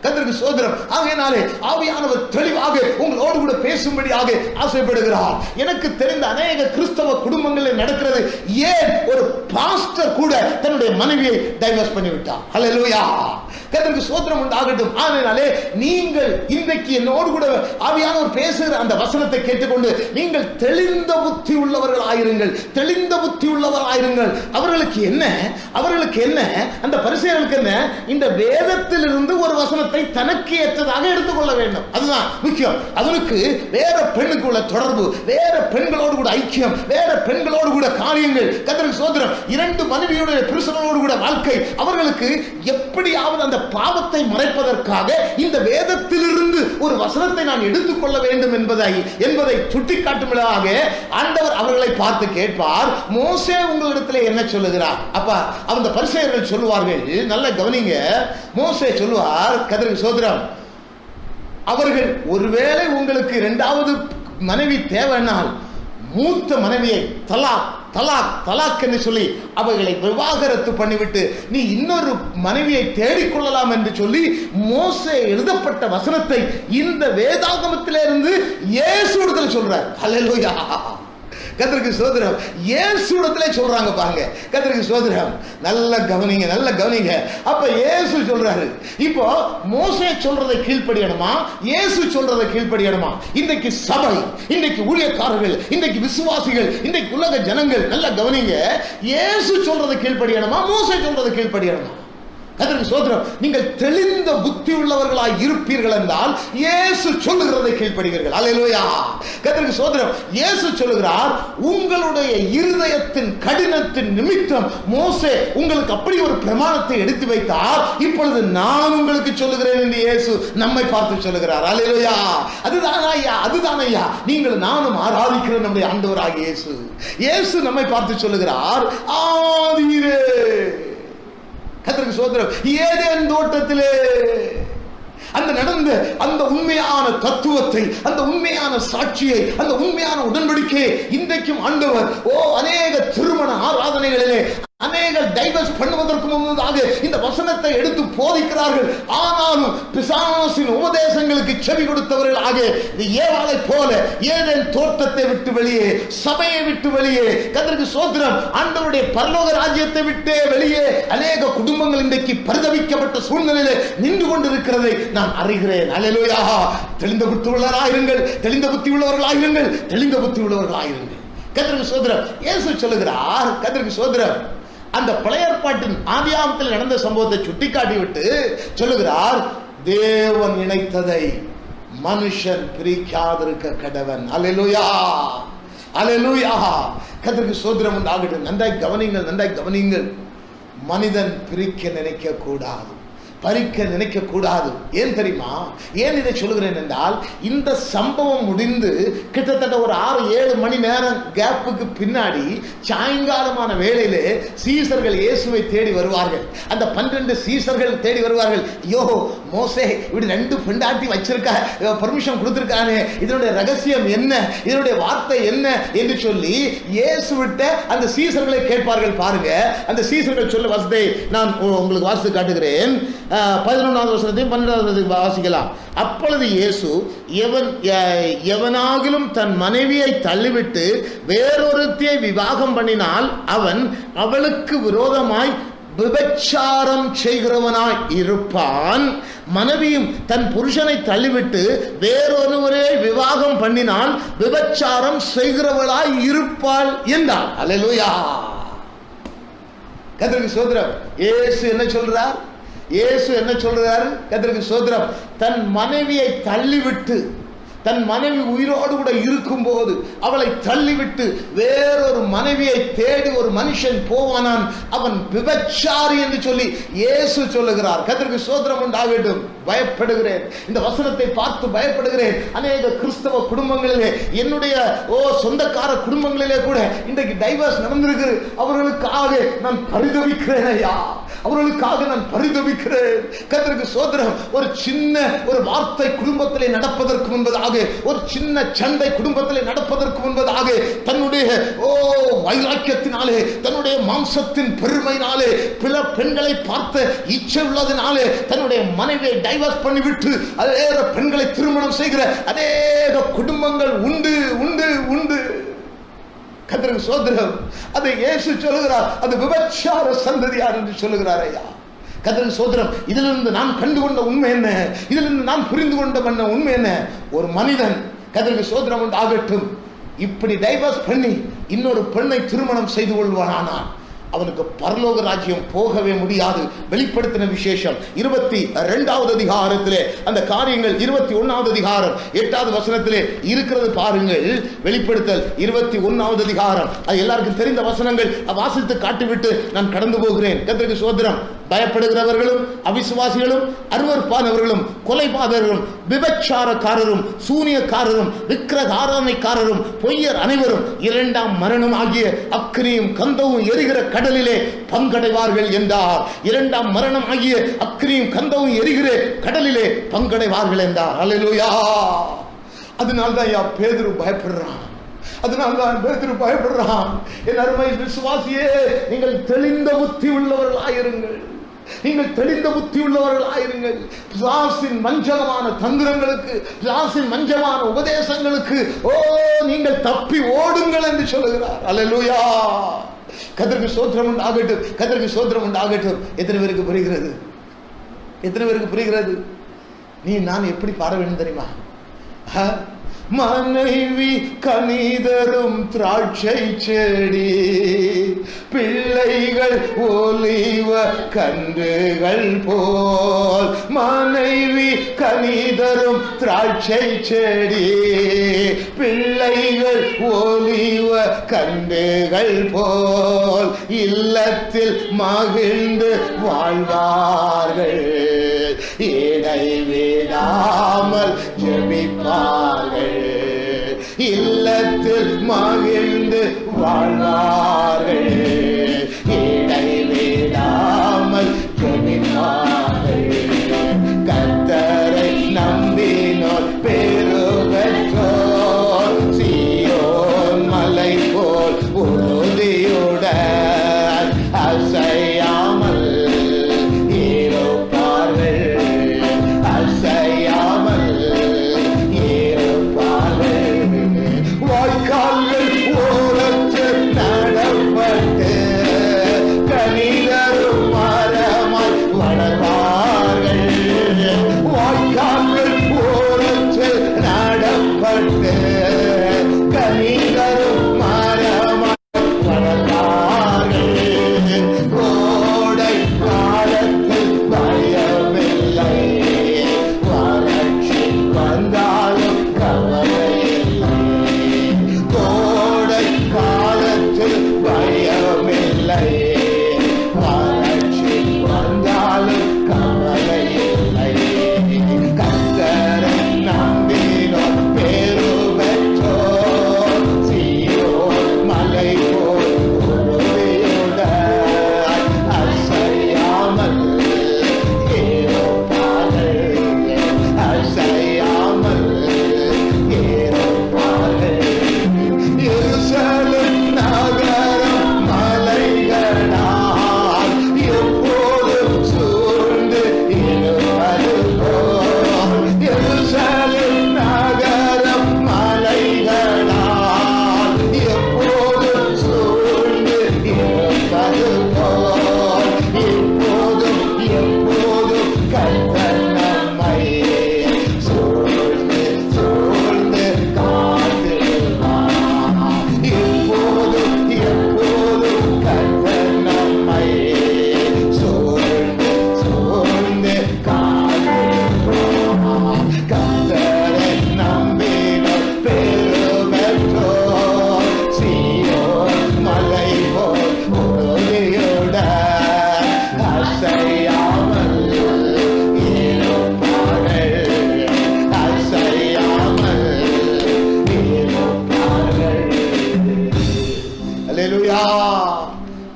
கர்த்தருக்கு ஸ்தோத்திரம். ஆகையினாலே ஆவியானவர் தெளிவாக உங்களோடு கூட பேசும்படியாக ஆசைப்படுகிறார். எனக்கு தெரிந்த அநேக கிறிஸ்தவ குடும்பங்களில் நடக்கிறது. ஏன் ஒரு பாஸ்டர் கூட தன்னுடைய மனைவியை டைவர்ஸ் பண்ணிவிட்டார். ஹல்லேலூயா, கர்த்தருக்கு ஸ்தோத்திரம் உண்டாகட்டும். ஆகையினாலே நீங்கள் இன்றைக்கு என்னோடு கூட ஆவியானவர் பேசுகிற அந்த வசனத்தை கேட்டுக்கொண்டு நீங்கள் தெளிந்த புத்தி உள்ளவர்களாயிருங்கள். அவர்களுக்கு என்ன அந்த பரிசேயர்களுக்கு என்ன? இந்த வேதத்திலிருந்து ஒரு வசனத்தை தனக்கு ஏற்றதாக எடுத்துக்கொள்ள வேண்டும். அதுதான் முக்கியம். அதற்கு வேற பெண்ணுக்கு உள்ள தொடர்பு, வேற பெண்களோடு கூட ஐக்கியம், வேற பெண்களோடு கூட காரியங்கள். கர்த்தருக்கு ஸ்தோத்திரம். 2 மனைவியுடைய புருஷனோடு கூட வாழ்க்கை. அவர்களுக்கு எப்படியாவது அந்த பாவத்தை மறைப்பதற்காக இந்த வேதத்திலிருந்து ஒரு வசனத்தை நான் எடுத்துக்கொள்ள வேண்டும் என்பதை சுட்டிக்காட்டும்படியாக ஆண்டவர் அவர்களை பார்த்து கேட்பார், மோசே உங்களிடத்தில் என்ன சொல்லுகிறார்? அப்ப அந்த பரிசேயர்கள் சொல்லுவார்கள், நல்ல கவனிங்க. மோசே சொல்லுவார், கர்த்தருக்கு ஸ்தோத்திரம், அவர்கள் ஒருவேளை உங்களுக்கு 2வது மனைவி தேவைனால் மூத்த மனைவியை தலாக் தலாக் தலாக் என்று சொல்லி அவைகளை விவாகரத்து பண்ணிவிட்டு நீ இன்னொரு மனைவியை தேடிக்கொள்ளலாம் என்று சொல்லி மோசே எழுதப்பட்ட வசனத்தை இந்த வேதாகமத்திலிருந்து இயேசுவிடத்துல சொல்றார். ஹல்லேலூயா, கர்த்தருக்கு ஸ்தோத்திரம். இயேசுவிடத்திலே சொல்றாங்க பாருங்க. கர்த்தருக்கு ஸ்தோத்திரம். நல்ல கவனிங்க, நல்ல கவனிங்க. அப்ப இயேசு சொல்றாரு, இப்போ மோசே சொல்றதை கீழ்ப்படியணுமா, இயேசு சொல்றதை கீழ்ப்படியணுமா? இன்றைக்கு சபை, இன்றைக்கு ஊழியக்காரர்கள், இன்றைக்கு விசுவாசிகள், இன்றைக்கு உலக ஜனங்கள் நல்ல கவனிங்க. இயேசு சொல்றதை கீழ்ப்படியணுமா, மோசே சொல்றதை கீழ்ப்படியணுமா? கர்த்தருக்கு ஸ்தோத்திரம். நீங்கள் தெளிந்த புத்தி உள்ளவர்களாய் இருப்பீர்கள் என்றால் இயேசு சொல்லுகிறதை கீழ்ப்படுவீர்கள். அல்லேலூயா, கர்த்தருக்கு ஸ்தோத்திரம். இயேசு சொல்லுகிறார், உங்களுடைய இருதயத்தின் கடினத்தின் நிமித்தம் மோசே உங்களுக்கு அப்படி ஒரு பிரமாணத்தை எடுத்து வைத்தார், இப்பொழுது நான் உங்களுக்கு சொல்லுகிறேன் என்று இயேசு நம்மை பார்த்து சொல்லுகிறார். அல்லேலூயா, அதுதான் ஐயா, அதுதான் ஐயா நீங்கள் நானும் ஆராதிக்கிற நம்முடைய ஆண்டவராகிய இயேசு. இயேசு நம்மை பார்த்து சொல்லுகிறார், ஆதியிலே, கர்த்தருக்கு ஸ்தோத்திரம், ஏதேன் தோட்டத்திலே அந்த நடந்த அந்த உண்மையான தத்துவத்தை, அந்த உண்மையான சாட்சியை, அந்த உண்மையான உடன்படிக்கையை இன்றைக்கும் ஆண்டவர் அநேக திருமண ஆராதனைகளிலே அநேக டைவர்ஸ் பண்ணுவதற்கு முன்னதாக இந்த வசனத்தை எடுத்து போதிக்கிறார்கள். ஆனாலும் பிசாசின் உபதேசங்களுக்கு செவி கொடுத்தவர்கள் ஆக ஏவாளை போல ஏதேன் தோட்டத்தை விட்டு வெளியே, சபையை விட்டு வெளியே, கர்த்தருக்கு ஸ்தோத்திரம், ஆண்டவருடைய பரலோக ராஜ்யத்தை விட்டு வெளியே அநேக குடும்பங்கள் இன்றைக்கு பரிதவிக்கப்பட்ட சூழ்நிலையிலே நின்று கொண்டிருக்கிறதை நான் அறிகிறேன். அல்லேலூயா, தெளிந்த புத்தி உள்ளவர்களாயிருங்கள், தெளிந்த புத்தி உள்ளவர்களாயிருங்கள், தெளிந்த புத்தி உள்ளவர்களாயிருங்கள். கர்த்தருக்கு ஸ்தோத்திரம். இயேசு சொல்லுகிறார், கர்த்தருக்கு ஸ்தோத்திரம், அந்த பழைய ஏற்பாட்டின் ஆதியாகமத்தில் நடந்த சம்பவத்தை சுட்டிக்காட்டி விட்டு சொல்லுகிறார், தேவன் இணைத்ததை மனுஷன் பிரிக்காதிருக்க கடவன். அல்லேலூயா, அல்லேலூயா, கர்த்தருக்கு ஸ்தோத்திரம் உண்டாகட்டும். நன்றாய் கவனிங்கள், நன்றாய் கவனிங்கள். மனிதன் பிரிக்க நினைக்க கூடாது, பறிக்க நினைக்க கூடாது. ஏன் தெரியுமா? ஏன் இதை சொல்லுகிறேன் என்றால், இந்த சம்பவம் முடிந்து கிட்டத்தட்ட ஒரு 6-7 மணி நேரம் கேப்புக்கு பின்னாடி சாயங்காலமான வேளையிலே சீசர்கள் இயேசுவை தேடி வருவார்கள். அந்த 12 சீசர்கள் தேடி வருவார்கள். ஐயோ மோசே இப்படி 2 பெண்டாட்டி வச்சிருக்க, பர்மிஷன் கொடுத்திருக்கானே, இதனுடைய ரகசியம் என்ன, இதனுடைய வார்த்தை என்ன என்று சொல்லி இயேசுவிட்ட அந்த சீசர்களை கேட்பார்கள். பாருங்க, அந்த சீசர்கள் சொல்ல வசனத்தை நான் உங்களுக்கு வாசித்து காட்டுகிறேன். 11வது வசனத்தையும் 12வது வசனத்தையும் வாசிக்கலாம். அப்பொழுது இயேசு, எவனாகிலும் தன் மனைவியை தள்ளிவிட்டு வேறொருத்தியை விவாகம் பண்ணினால் அவன் அவளுக்கு விரோதமாய் விபச்சாரம் செய்கிறவனாய் இருப்பான். மனைவியும் தன் புருஷனை தள்ளிவிட்டு வேறொருவரை விவாகம் பண்ணினால் விபச்சாரம் செய்கிறவளாய் இருப்பாள் என்றார். அல்லேலூயா, கர்த்தருக்கு ஸ்தோத்திரம். இயேசு என்ன சொல்றார்? இயேசு என்ன சொல்றாரு? கர்த்தருக்கு ஸ்தோத்திரம். தன் மனைவியை தள்ளிவிட்டு, தன் மனைவி உயிரோடு கூட இருக்கும் போது அவளை தள்ளிவிட்டு வேறொரு மனைவியை தேடி ஒரு மனுஷன் போவானான், அவன் விபச்சாரி என்று சொல்லி இயேசு சொல்லுகிறார். கர்த்தருக்கு ஸ்தோத்திரம் உண்டாகட்டும். பயப்படுகிறேன், இந்த வசனத்தை பார்த்து பயப்படுகிறேன். அநேக கிறிஸ்தவ குடும்பங்களிலே, என்னுடைய சொந்தக்கார குடும்பங்களிலே கூட இன்றைக்கு டைவர்ஸ் நடந்திருக்கு. அவர்களுக்காக நான் பரிதவிக்கிறேன் ஐயா, அவர்களுக்காக நான் பரிதவிக்கிறேன். கர்த்தருக்கு ஸ்தோத்திரம். ஒரு சின்ன ஒரு வார்த்தை குடும்பத்திலே நடப்பதற்கு முன்பதாக, ஒரு சின்ன சண்டை குடும்பத்திலே நடப்பதற்கு முன்பதாக தன்னுடைய வைராக்கியத்தினாலே, தன்னுடைய மாம்சத்தின் பெருமையினாலே, பிற பெண்களை பார்த்த இச்சை உள்ளதினாலே தன்னுடைய மனைவியை டைவர்ஸ் பண்ணிவிட்டு வேற பெண்களை திருமணம் செய்கிற அநேக குடும்பங்கள் உண்டு உண்டு உண்டு. கர்த்தருக்கு ஸ்தோத்திரம். அதை இயேசு சொல்லுகிறார், அது விபச்சார சந்ததியார் என்று சொல்லுகிறார் ஐயா. கர்த்தருக்கு ஸ்தோத்திரம். இதிலிருந்து நான் கண்டுகொண்ட உண்மை என்ன, இதிலிருந்து நான் புரிந்து கொண்ட உண்மை என்ன? ஒரு மனிதன், கர்த்தருக்கு ஸ்தோத்திரம் உண்டாகட்டும், இப்படி டைவர்ஸ் பண்ணி இன்னொரு பெண்ணை திருமணம் செய்து கொள்வானானால் அவனுக்கு பரலோக ராஜ்யம் போகவே முடியாது. வெளிப்படுத்தின விசேஷம் 22வது அதிகாரத்திலே அந்த காரியங்கள் 21வது அதிகாரம் 8வது வசனத்திலே இருக்கிறது பாருங்கள். வெளிப்படுத்தல் 21வது அதிகாரம், அது எல்லாருக்கும் தெரிந்த வசனங்கள். வாசித்து காட்டிவிட்டு நான் கடந்து போகிறேன். கர்த்தருக்கு ஸ்தோத்திரம். பயப்படுகிறவர்களும் அவிசுவாசிகளும் அருவருப்பானவர்களும் கொலைபாதகர்களும் விபச்சாரக்காரரும் சூனியக்காரரும் விக்கிரக ஆராதனைக்காரரும் பொய்யர் அனைவரும் 2ஆம் மரணம் ஆகிய அக்கினியும் கந்தவும் எரிகிற கடலிலே பங்கடைவார்கள் என்றார். 2ஆம் மரணம் ஆகிய அக்கினியும் கந்தவும் எரிகிற கடலிலே பங்கடைவார்கள் என்றார். அல்லேலூயா. அதனால்தான் பேதுரு பயப்படுறான். அதனால்தான் பேதுரு பயப்படுறான். என் அருமை விசுவாசியே, நீங்கள் தெளிந்த புத்தி உள்ளவர்களாயிருங்கள். நீங்கள் தெளிந்த புத்தி உள்ளவர்களாயிருங்கள். பிசாசின் வஞ்சகமான தந்திரங்களுக்கு, பிசாசின் வஞ்சகமான உபதேசங்களுக்கு நீங்கள் தப்பி ஓடுங்கள் என்று சொல்லுகிறார். அல்லேலூயா. கர்த்தருக்கு ஸ்தோத்திரம் உண்டாகட்டும், கர்த்தருக்கு ஸ்தோத்திரம் உண்டாகட்டும். எத்தனை பேருக்கு புரிகிறது? எத்தனை பேருக்கு புரிகிறது? நான் எப்படி பாட வேண்டும் தெரியுமா? மனைவி கனிதரும் திராட்சை செடி, பிள்ளைகள் ஒலிவ கன்றுகள் போல். மனைவி கனிதரும் திராட்சை செடி, பிள்ளைகள் ஒலிவ கன்றுகள் போல். இல்லத்தில் மகிழ்ந்து வாழ்வார்கள், இடைவிடாமல் ஜெபிப்பார்கள். இல்லத்தில் மகிழ்ந்து வாழ்வார்கள், இடைவிடாமல் ஜெபிப்பார்கள். கர்த்தரை நம்பினோர் பேறு பெற்றோர், சீயோன் மலை போல் உறுதியுடன் அசையாமல்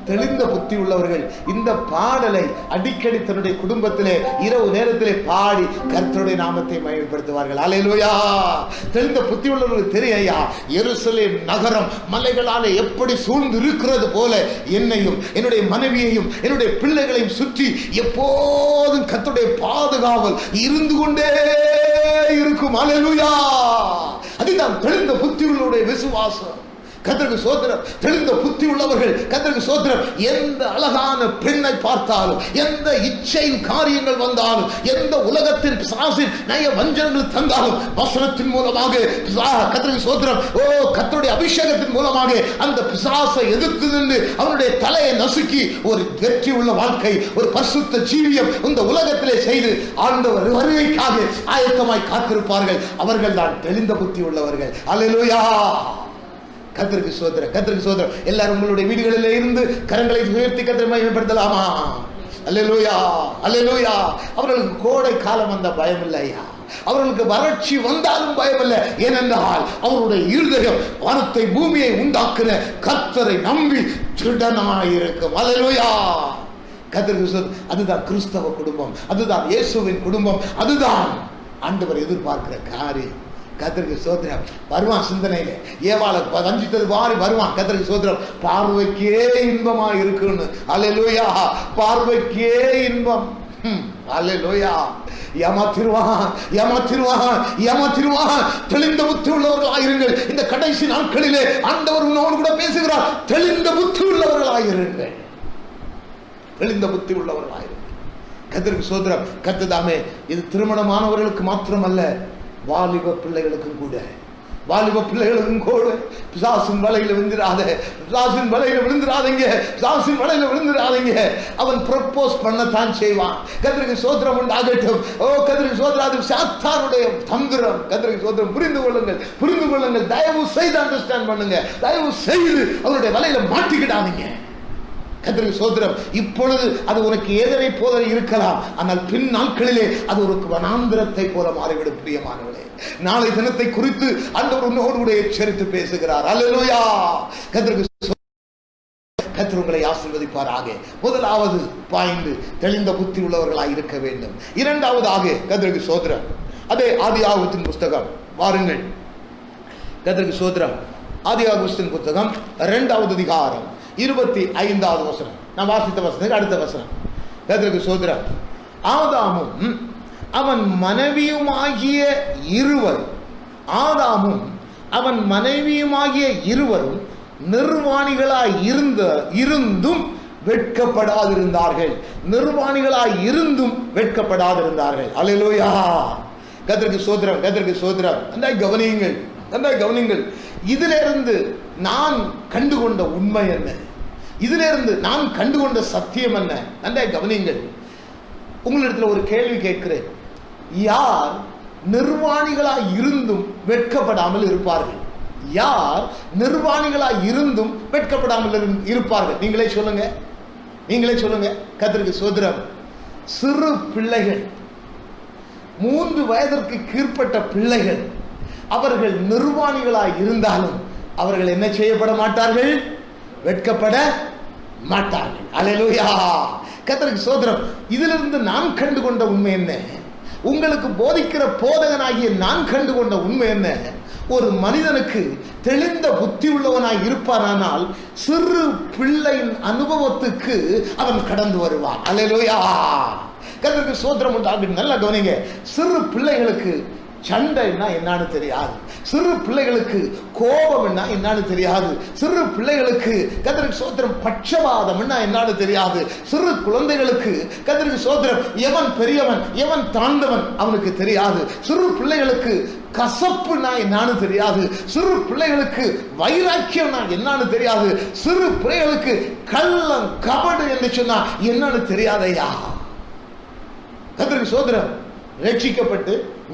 தெளிந்த புத்தி உள்ளவர்கள் இந்த பாடலை அடிக்கடி தன்னுடைய குடும்பத்திலே இரவு நேரத்திலே பாடி கர்த்தருடைய நாமத்தை மகிமைப்படுத்துவார்கள். அல்லேலூயா. தெளிந்த புத்தி உள்ளவர்களுக்கு தெரியா, எருசலேம் நகரம் மலைகளாலே எப்படி சூழ்ந்து இருக்கிறது போல என்னையும் என்னுடைய மனைவியையும் என்னுடைய பிள்ளைகளையும் சுற்றி எப்போதும் கர்த்தருடைய பாதுகாவல் இருந்து கொண்டே இருக்கும். அல்லேலூயா. அதுதான் தெளிந்த புத்தி உள்ளவருடைய விசுவாசம். கர்த்தருக்கு ஸ்தோத்திரம். தெளிந்த புத்தி உள்ளவர்கள் கர்த்தருக்கு ஸ்தோத்திரம். எந்த அழகான பெண்ணை பார்த்தாலும், எந்த இச்சையின் காரியங்கள் வந்தாலும், எந்த உலகத்தின் பிசாசின் நய வஞ்சனங்கள் தந்தாலும், வசனத்தின் மூலமாக கர்த்தருக்கு ஸ்தோத்திரம், கர்த்தருடைய அபிஷேகத்தின் மூலமாக அந்த பிசாசை எதிர்த்து நின்று அவனுடைய தலையை நசுக்கி ஒரு வெற்றி உள்ள வாழ்க்கை, ஒரு பரிசுத்த ஜீவியம் இந்த உலகத்திலே செய்து ஆண்டவர் வருகைக்காக ஆயத்தமாய் காத்திருப்பார்கள். அவர்கள் தான் தெளிந்த புத்தி உள்ளவர்கள். அல்லேலூயா. கர்த்தருக்கு ஸ்தோத்திரம், கர்த்தருக்கு ஸ்தோத்திரம். எல்லாரும் உங்களுடைய வீடுகளில் இருந்து கரங்களை உயர்த்தி கர்த்தரை மகிமைப்படுத்தலாமா? அல்லேலூயா, அல்லேலூயா. அவர்களுக்கு கோடை காலம் வந்த பயம் இல்லையா? அவர்களுக்கு வறட்சி வந்தாலும் பயம் இல்லை. ஏனென்றால் அவருடைய இருதயம் வானத்தை பூமியை உண்டாக்குற கர்த்தரை நம்பி திருடனாயிருக்கும். அல்லேலூயா. கர்த்தருக்கு ஸ்தோத்திரம். அதுதான் கிறிஸ்தவ குடும்பம், அதுதான் இயேசுவின் குடும்பம், அதுதான் ஆண்டவர் எதிர்பார்க்கிற காரியம். கர்த்தருக்கு ஸ்தோத்திரம். வருவான் சிந்தனையில, ஏவாளை வஞ்சித்தது மாதிரி வருவான். கர்த்தருக்கு ஸ்தோத்திரம். பார்வைக்கே இன்பமா இருக்குன்னு. அல்லேலூயா. பார்வைக்கே இன்பம். அல்லேலூயா. ஏமாத்திருவான், ஏமாத்திருவான், ஏமாத்திருவான். தெளிந்த புத்தி உள்ளவர்களாயிருங்கள். இந்த கடைசி நாட்களிலே ஆண்டவர் உன்னோடு கூட பேசுகிறார். தெளிந்த புத்தி உள்ளவர்களாயிருங்கள், தெளிந்த புத்தி உள்ளவர்களாயிருங்கள். கர்த்தருக்கு ஸ்தோத்திரம். கர்த்ததாமே இது திருமணமானவர்களுக்கு மாத்திரமல்ல, வாலிப பிள்ளைகளுக்கும் கூட, வாலிப பிள்ளைகளுக்கும் கூட பிசாசின் வலையில விழுந்துடாத, பிசாசின் வலையில விழுந்துடாதீங்க, பிசாசின் வலையில விழுந்துடாதீங்க. அவன் ப்ரப்போஸ் பண்ணத்தான் செய்வான். கர்த்தருக்கு ஸ்தோத்திரம் உண்டாகட்டும். ஓ கர்த்தருக்கு ஸ்தோத்திரம். அது சாத்தானுடைய தந்திரம். கர்த்தருக்கு ஸ்தோத்திரம். புரிந்து கொள்ளுங்கள், புரிந்து கொள்ளுங்கள். தயவு செய்து அண்டர்ஸ்டாண்ட் பண்ணுங்க. தயவு செய்து அவருடைய வலையில மாட்டிக்கிடாதீங்க. கர்த்தருக்கு ஸ்தோத்திரம். இப்பொழுது அது உனக்கு ஏதனை போல இருக்கலாம், ஆனால் பின் நாட்களிலே அது ஒரு வனாந்திரத்தை போல மாறிவிடும். பிரியமானவர்களே, நாளை தினத்தை குறித்து ஆண்டவர் உன்னோடு கூட எச்சரித்து பேசுகிறார். அல்லேலூயா. கர்த்தருக்கு கர்த்தர் உங்களை ஆசீர்வதிப்பாராக. முதலாவது பாயிண்ட், தெளிந்த புத்தி உள்ளவர்களாய் இருக்க வேண்டும். இரண்டாவதாக கர்த்தருக்கு ஸ்தோத்திரம். அதே ஆதியாகமத்தின் புஸ்தகம் வாருங்கள். கர்த்தருக்கு ஸ்தோத்திரம். ஆதியாகமத்தின் புஸ்தகம் 2வது அதிகாரம் 25வது வசனம். நான் வாசித்த வசனத்துக்கு அடுத்த வசனம். கர்த்தருக்கு ஸ்தோத்திரம். ஆதாமும் அவன் மனைவியுமாகிய இருவர், ஆதாமும் அவன் மனைவியுமாகிய இருவரும் நிர்வாணிகளாய் இருந்தும் வெட்கப்படாதிருந்தார்கள். நிர்வாணிகளாய் இருந்தும் வெட்கப்படாதிருந்தார்கள். அல்லேலூயா. கர்த்தருக்கு ஸ்தோத்திரம், கர்த்தருக்கு ஸ்தோத்திரம். நன்றாய் கவனியுங்கள், நன்றாய் கவனியுங்கள். இதிலிருந்து நான் கண்டுகொண்ட உண்மை என்ன, இதிலிருந்து நான் கண்டுகொண்ட சத்தியம் என்ன? நன்றாய் கவனியுங்கள். உங்களிடத்தில் ஒரு கேள்வி கேட்கிறேன். யார் நிர்வாணிகளாய் இருந்தும் வெட்கப்படாமல் இருப்பார்கள்? யார் நிர்வாணிகளாய் இருந்தும் வெட்கப்படாமல் இருப்பார்கள்? நீங்களே சொல்லுங்க, நீங்களே சொல்லுங்க. கர்த்தருக்கு ஸ்தோத்திரம். சிறு பிள்ளைகள், 3 வயதிற்கு கீழ்ப்பட்ட பிள்ளைகள், அவர்கள் நிர்வாணிகளாய் இருந்தாலும் அவர்கள் என்ன செய்யப்பட மாட்டார்கள்? வெட்கப்பட மாட்டார்கள். அல்லேலூயா. கர்த்தருக்கு ஸ்தோத்திரம். இதிலிருந்து நான் கண்டுகொண்ட உண்மை என்ன? உங்களுக்கு போதிக்கிற போதகனாகிய நான் கண்டுகொண்ட உண்மை என்ன? ஒரு மனிதனுக்கு தெளிந்த புத்தி உள்ளவனாய் இருப்பானால் சிறு பிள்ளையின் அனுபவத்துக்கு அவன் கடந்து வருவான். அல்லேலூயா. கர்த்தருக்கு ஸ்தோத்திரம் உண்டாகும். நல்லா கவனிங்க. சிறு பிள்ளைகளுக்கு சண்டைன்னா என்னன்னு தெரியாது, சிறு பிள்ளைகளுக்கு கோபம்னா என்னன்னு தெரியாது, சிறு பிள்ளைகளுக்கு கர்த்தருக்கு ஸ்தோத்திரம் பட்சபாதம் என்னன்னு தெரியாது, சிறு குழந்தைகளுக்கு கர்த்தருக்கு ஸ்தோத்திரம் எவன் பெரியவன் எவன் தாழ்ந்தவன் அவனுக்கு தெரியாது, சிறு பிள்ளைகளுக்கு கசப்புனா என்னன்னு தெரியாது, சிறு பிள்ளைகளுக்கு வைராக்கியம்னா என்னன்னு தெரியாது, சிறு பிள்ளைகளுக்கு கள்ளம் கபடு என்று சொன்னா என்னன்னு தெரியாதையா. கர்த்தருக்கு ஸ்தோத்திரம். ரட்சிக்கப்பட்டு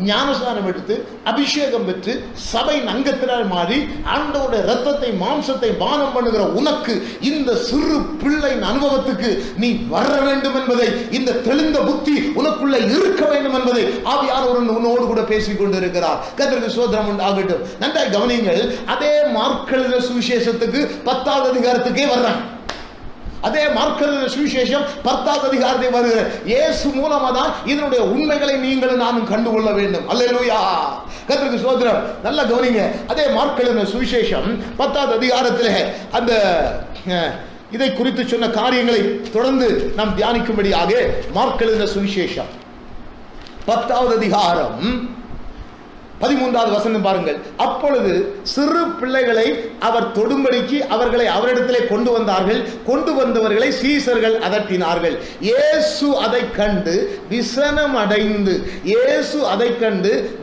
ஞானஸ்நானம் எடுத்து அபிஷேகம் பெற்று சபை அங்கத்தினர் மாறி ஆண்டவருடைய ரத்தத்தை மாம்சத்தை பானம் பண்ணுகிற உனக்கு இந்த சிறு பிள்ளையின் அனுபவத்துக்கு நீ வர வேண்டும் என்பதை, இந்த தெளிந்த புத்தி உனக்குள்ள இருக்க வேண்டும் என்பதை ஆவியானவர் உன்னோடு கூட பேசிக் கொண்டிருக்கிறார். கர்த்தருக்கு ஸ்தோத்திரம் உண்டாகட்டும். நன்றாய் கவனியுங்கள். அதே மார்க் எழுதின சுவிசேஷத்துக்கு 10வது அதிகாரத்துக்கே வர்றாங்க. அதே மார்க் எழுதின சுவிசேஷம் 10வது அதிகாரத்தை வருகிற இயேசு மூலமா தான் இதனுடைய உண்மைகளை நீங்களும் நானும் கண்டுகொள்ள வேண்டும். அல்லேலூயா. கர்த்தருக்கு ஸ்தோத்திரம். நல்லா கவனிங்க. அதே மார்க் எழுதின சுவிசேஷம் 10வது அதிகாரத்திலே அந்த இதை குறித்து சொன்ன காரியங்களை தொடர்ந்து நாம் தியானிக்கும்படியாக மார்க் எழுதின சுவிசேஷம் 10வது அதிகாரம் 13வது வசனம் பாருங்கள். அப்பொழுது சிறு பிள்ளைகளை அவர் தொடும்படிக்கு அவர்களை அவரிடத்திலே கொண்டு வந்தார்கள். கொண்டு வந்தவர்களை சீசர்கள் அதட்டினார்கள். இயேசு அதை கண்டு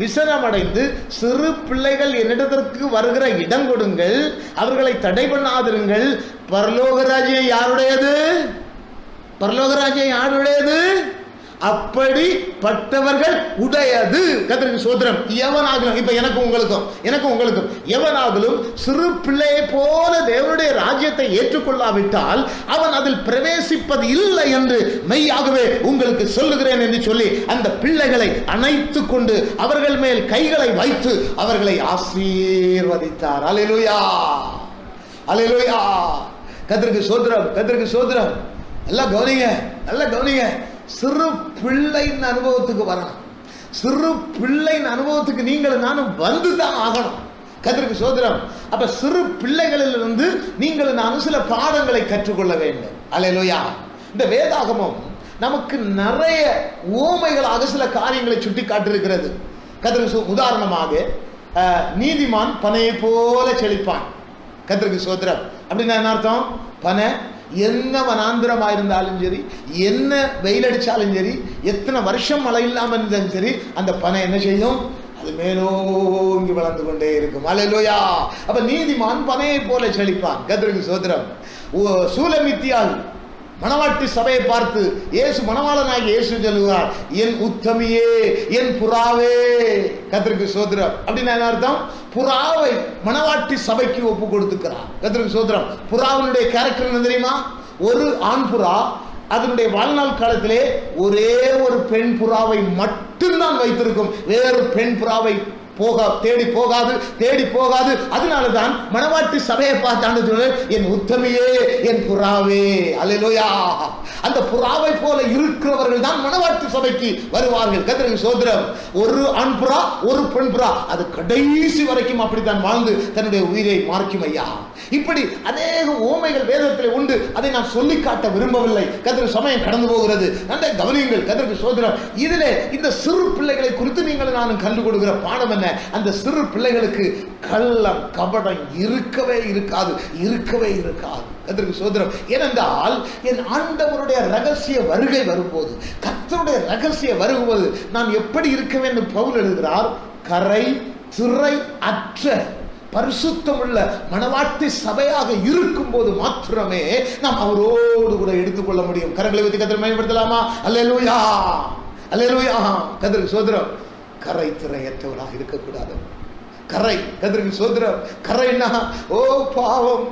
விசனமடைந்து சிறு பிள்ளைகள் என்னிடத்திற்கு வருகிற இடம் கொடுங்கள், அவர்களை தடை பண்ணாதிருங்கள், பரலோக ராஜ்யம் யாருடையது? பரலோக ராஜ்யம் யாருடையது? அப்படிப்பட்டவர்கள் உடையது. கர்த்தருக்கு ஸ்தோத்திரம். எவனாகலும், இப்ப எனக்கும் உங்களுக்கும் எவனாகலும் சிறு பிள்ளையை போல தேவனுடைய ராஜ்யத்தை ஏற்றுக்கொள்ளாவிட்டால் அவன் அதில் பிரவேசிப்பது இல்லை என்று மெய்யாகவே உங்களுக்கு சொல்லுகிறேன் என்று சொல்லி அந்த பிள்ளைகளை அணைத்துக் கொண்டு அவர்கள் மேல் கைகளை வைத்து அவர்களை ஆசீர்வதித்தார். அல்லேலூயா, அல்லேலூயா. கர்த்தருக்கு ஸ்தோத்திரம், கர்த்தருக்கு ஸ்தோத்திரம். நல்லா கவனிங்க, நல்லா கவனிங்க. சிறு பிள்ளையின் அனுபவத்துக்கு வரணும். சிறு பிள்ளையின் அனுபவத்துக்கு நீங்களும் நானும் வந்துதான் ஆகணும். கர்த்தருக்கு ஸ்தோத்திரம். அப்ப சிறு பிள்ளைகளிலிருந்து நீங்களும் நானும் சில பாடங்களை கற்றுக்கொள்ள வேண்டும். அல்லேலூயா. இந்த வேதாகமம் நமக்கு நிறைய ஓமைகளாக சில காரியங்களை சுட்டி காட்டிருக்கிறது. கர்த்தருக்கு உதாரணமாக நீதிமான் பனையை போல செழிப்பான். கர்த்தருக்கு ஸ்தோத்திரம். அப்படின்னா என்ன அர்த்தம்? பனை என்ன வனாந்திரமாயிருந்தாலும் சரி, என்ன வெயில் அடிச்சாலும் சரி, எத்தனை வருஷம் மழை இல்லாமல் இருந்தாலும் சரி, அந்த பனை என்ன செய்யும்? அது மேலோங்கி வளர்ந்து கொண்டே இருக்கும். அல்லேலூயா. அப்ப நீதிமான் பனையை போல செழிப்பான். கர்த்தருக்கு ஸ்தோத்திரம். சூலமித்தியால் மணவாட்டி சபையை பார்த்து இயேசு மணவாளனாகி இயேசு சொல்லுவார், என் உத்தமியே, என் புறாவே. கர்த்தருக்கு ஸ்தோத்திரம். அப்படின்னா என்ன அர்த்தம்? புறாவை மணவாட்டி சபைக்கு ஒப்பு கொடுத்துக்கிறார். கர்த்தருக்கு ஸ்தோத்திரம். புறாவினுடைய கேரக்டர் என்ன தெரியுமா? ஒரு ஆண் புறா அதனுடைய வாழ்நாள் காலத்திலே ஒரே ஒரு பெண் புறாவை மட்டும்தான் வைத்திருக்கும். வேறு பெண் புறாவை தேடி போகாது. அதனாலதான் மணவாட்டி சபையை பார்த்தாண்டு, என் உத்தமியே, என் புறாவே. அல்லேலூயா. அந்த புறாவை போல இருக்கிறவர்கள் தான் மணவாட்டி சபைக்கு வருவார்கள். கர்த்தருக்கு ஸ்தோத்திரம். ஒரு ஆண் புறா, ஒரு பெண் புறா, அது கடைசி வரைக்கும் அப்படித்தான் வாழ்ந்து தன்னுடைய உயிரை மார்க்கும் ஐயா. இப்படி அநேக ஓமைகள் வேதத்தில் உண்டு. அதை நான் சொல்லி காட்ட விரும்பவில்லை. கர்த்தருக்கு சமயம் கடந்து போகிறது. நல்ல கவனியுங்கள். கர்த்தருக்கு ஸ்தோத்திரம். இதிலே இந்த சிறு பிள்ளைகளை குறித்து நீங்கள் நானும் கண்டு கொடுக்கிற பாடம் என்ன? அந்த சிறு பிள்ளைகளுக்கு கள்ளம் கபடம் இருக்கவே இருக்காது. கர்த்தருக்கு ஸ்தோத்திரம். ஏனென்றால் என் ஆண்டவருடைய ரகசிய வருகை வரும்போது, கர்த்தருடைய ரகசிய வரும்போது நாம் எப்படி இருக்க வேண்டும்? பவுல் எழுதுகிறார், கரை திரை அற்ற பரிசுத்தமுள்ள மணவாட்டி சபையாக இருக்கும் போது மாத்திரமே நாம் அவரோடு கூட எடுத்துக்கொள்ள முடியும். கரங்களை வைத்து கர்த்தரை மகிமைப்படுத்தலாமா? அல்லேலூயா, அல்லேலூயா. கர்த்தருக்கு ஸ்தோத்திரம். கரை திரையற்றவராக இருக்கக்கூடாது. கரை, கர்த்தருக்கு ஸ்தோத்திரம். கரைனா பாவம்,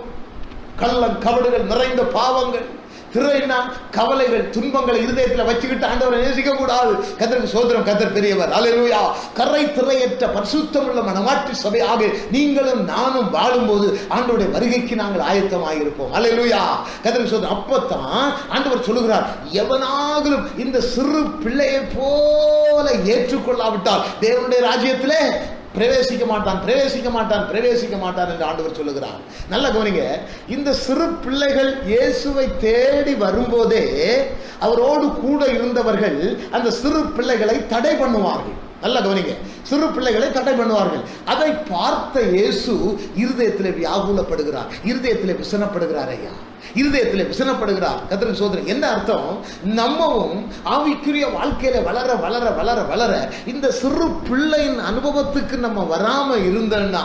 கள்ளம் கபடுகள் நிறைந்த பாவங்கள். திரைனா கவலைகள், துன்பங்களை இருதயத்தில் வச்சுக்கிட்டு ஆண்டவரை நேசிக்க கூடாது. கர்த்தருக்கு ஸ்தோத்திரம். கர்த்தர் பெரியவர். அல்லேலூயா. கரை திரையற்ற பரிசுத்தமுள்ள மணவாட்டி சபையாக நீங்களும் நானும் வாழும்போது ஆண்டவருடைய வருகைக்கு நாங்கள் ஆயத்தமாயிருப்போம். அல்லேலூயா. கர்த்தருக்கு ஸ்தோத்திரம். அப்பதான் ஆண்டவர் சொல்லுகிறார், எவனாகிலும் இந்த சிறு பிள்ளையை போல ஏற்றுக்கொள்ளாவிட்டால் தேவனுடைய ராஜ்யத்திலே பிரவேசிக்க மாட்டான் என்று ஆண்டவர் சொல்லுகிறார். நல்ல கவனிங்க. இந்த சிறு பிள்ளைகள் இயேசுவை தேடி வரும்போதே அவரோடு கூட இருந்தவர்கள் அந்த சிறு பிள்ளைகளை தடை பண்ணுவார்கள். நல்ல கவனிங்க. சிறு பிள்ளைகளை தடை பண்ணுவார்கள். அதை பார்த்த இயேசு இருதயத்திலே வியாகுலப்படுகிறார், இருதயத்திலே விசனப்படுகிறார் ஐயா, இருதயத்திலே விசனப்படுகிறார். கர்த்தருக்கு ஸ்தோத்திரம். என்ன அர்த்தம்? நம்மவும் ஆவிக்குரிய வாழ்க்கையில வளர வளர வளர வளர இந்த சிறு பிள்ளையின் அனுபவத்துக்கு நம்ம வராம இருந்தோம்னா,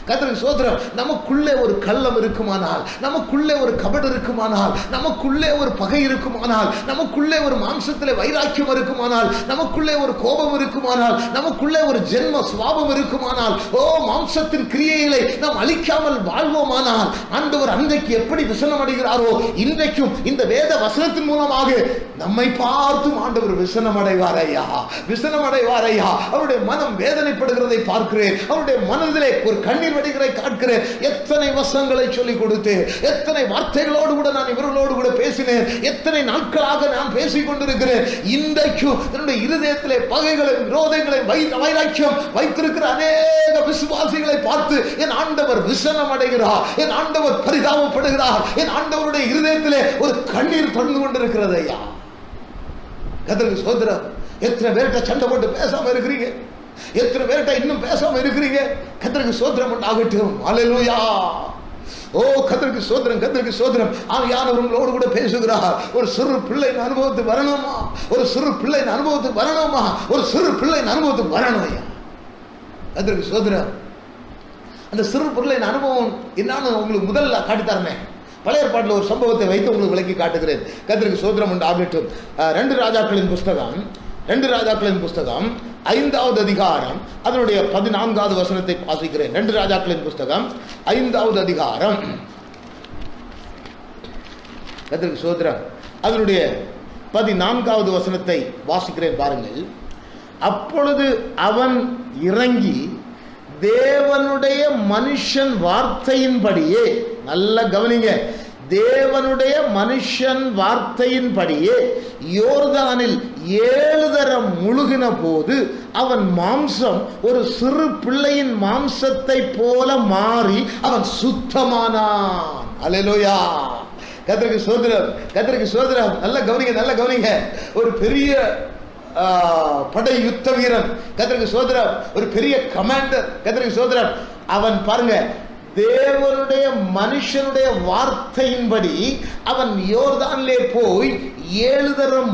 கர்த்தருக்கு ஸ்தோத்திரம், நமக்குள்ளே ஒரு கள்ளம் இருக்குமானால், நமக்குள்ளே ஒரு கபடு இருக்குமானால், நமக்குள்ளே ஒரு பகை இருக்குமானால், நமக்குள்ளே ஒரு மாம்சத்திலே வைராக்கியம் இருக்குமானால், நமக்குள்ளே ஒரு கோபம் இருக்குமானால், நமக்குள்ளே ஒரு ஜென்ம சுபாவம் இருக்குமானால், மாம்சத்தின் கிரியைகளை நாம் அழிக்காமல் வாழ்வோமானால், ஆண்டவர் அன்றைக்கு எப்படி விசனம் அடைகிறாரோ இன்றைக்கும் இந்த வேத வசனத்தின் மூலமாக நம்மை பார்த்தும் ஆண்டவர் விசனம் அடைவாரையா. அவருடைய மனம் வேதனைப்படுகிறதை பார்க்கிறேன். அவருடைய மனதிலே ஒரு கண்ணீர் வடிகளை காட்கிறேன். எத்தனை வசனங்களை சொல்லிக் கொடுத்தேன், எத்தனை வார்த்தைகளோடு கூட நான் இவர்களோடு கூட பேசினேன், எத்தனை நாட்களாக நான் பேசிக் கொண்டிருக்கிறேன். இன்றைக்கும் என்னுடைய இருதயத்திலே பகைகளை, விரோதங்களை, வைராக்கியம் வைத்திருக்கிற அநேக விசுவாசிகளை பார்த்து என் ஆண்டவர் விசனம் அடைகிறார், என் ஆண்டவர் பரிதாபப்படுகிறார், என் ஆண்டவருடைய இருதயத்திலே ஒரு கண்ணீர் தொடர்ந்து கொண்டிருக்கிறது ஐயா. கர்த்தருக்கு ஸ்தோத்திரம். எத்தனை பேர்கிட்ட சண்டை போட்டு பேசாம இருக்கிறீங்க, எத்தனை பேர்கிட்ட இன்னும் பேசாம இருக்கிறீங்க. கர்த்தருக்கு ஸ்தோத்திரம் உண்டாகட்டும். அல்லேலூயா. கர்த்தருக்கு ஸ்தோத்திரம், கர்த்தருக்கு ஸ்தோத்திரம். ஆவியானவர் உங்களோடு கூட பேசுகிறார். ஒரு சிறு பிள்ளையின் அனுபவத்துக்கு வரணுமா? ஒரு சிறு பிள்ளையின் அனுபவத்துக்கு வரணுமா? ஒரு சிறு பிள்ளையின் அனுபவத்துக்கு வரணும் ஐயா. கர்த்தருக்கு ஸ்தோத்திரம். அந்த சிறு பிள்ளையின் அனுபவம் என்னன்னு உங்களுக்கு முதல்ல காட்டித்தரனே. பழைய ஏற்பாட்டில் ஒரு சம்பவத்தை வைத்து உங்களுக்கு விளக்கி காட்டுகிறேன். கர்த்தருக்கு ஸ்தோத்திரம் உண்டாகட்டும். 2 ராஜாக்களின் புஸ்தகம் 5வது அதிகாரம் அதனுடைய 14வது வசனத்தை வாசிக்கிறேன். 2 ராஜாக்களின் புஸ்தகம் 5வது அதிகாரம், கர்த்தருக்கு ஸ்தோத்திரம், அதனுடைய 14வது வசனத்தை வாசிக்கிறேன் பாருங்கள். அப்பொழுது அவன் இறங்கி தேவனுடைய மனுஷன் வார்த்தையின்படியே, நல்ல கவனிங்க, தேவனுடைய மனுஷன் வார்த்தையின்படியே யோர்தானில் 7 தரம் முழுகின போது அவன் மாம்சம் ஒரு சிறு பிள்ளையின் மாம்சத்தை போல மாறி அவன் சுத்தமானான். அல்லேலூயா. கர்த்தருக்கு ஸ்தோத்திரம், கர்த்தருக்கு ஸ்தோத்திரம். நல்ல கவனிங்க. ஒரு பெரிய படை யுத்த வீரன், கர்த்தருக்கு ஸ்தோத்திரம், ஒரு பெரிய கமாண்டர், கர்த்தருக்கு ஸ்தோத்திரம். அவன் பாருங்க, தேவனுடைய மனுஷனுடைய வார்த்தையின்படி அவன் யோர்தானிலே போய் 7 தரம்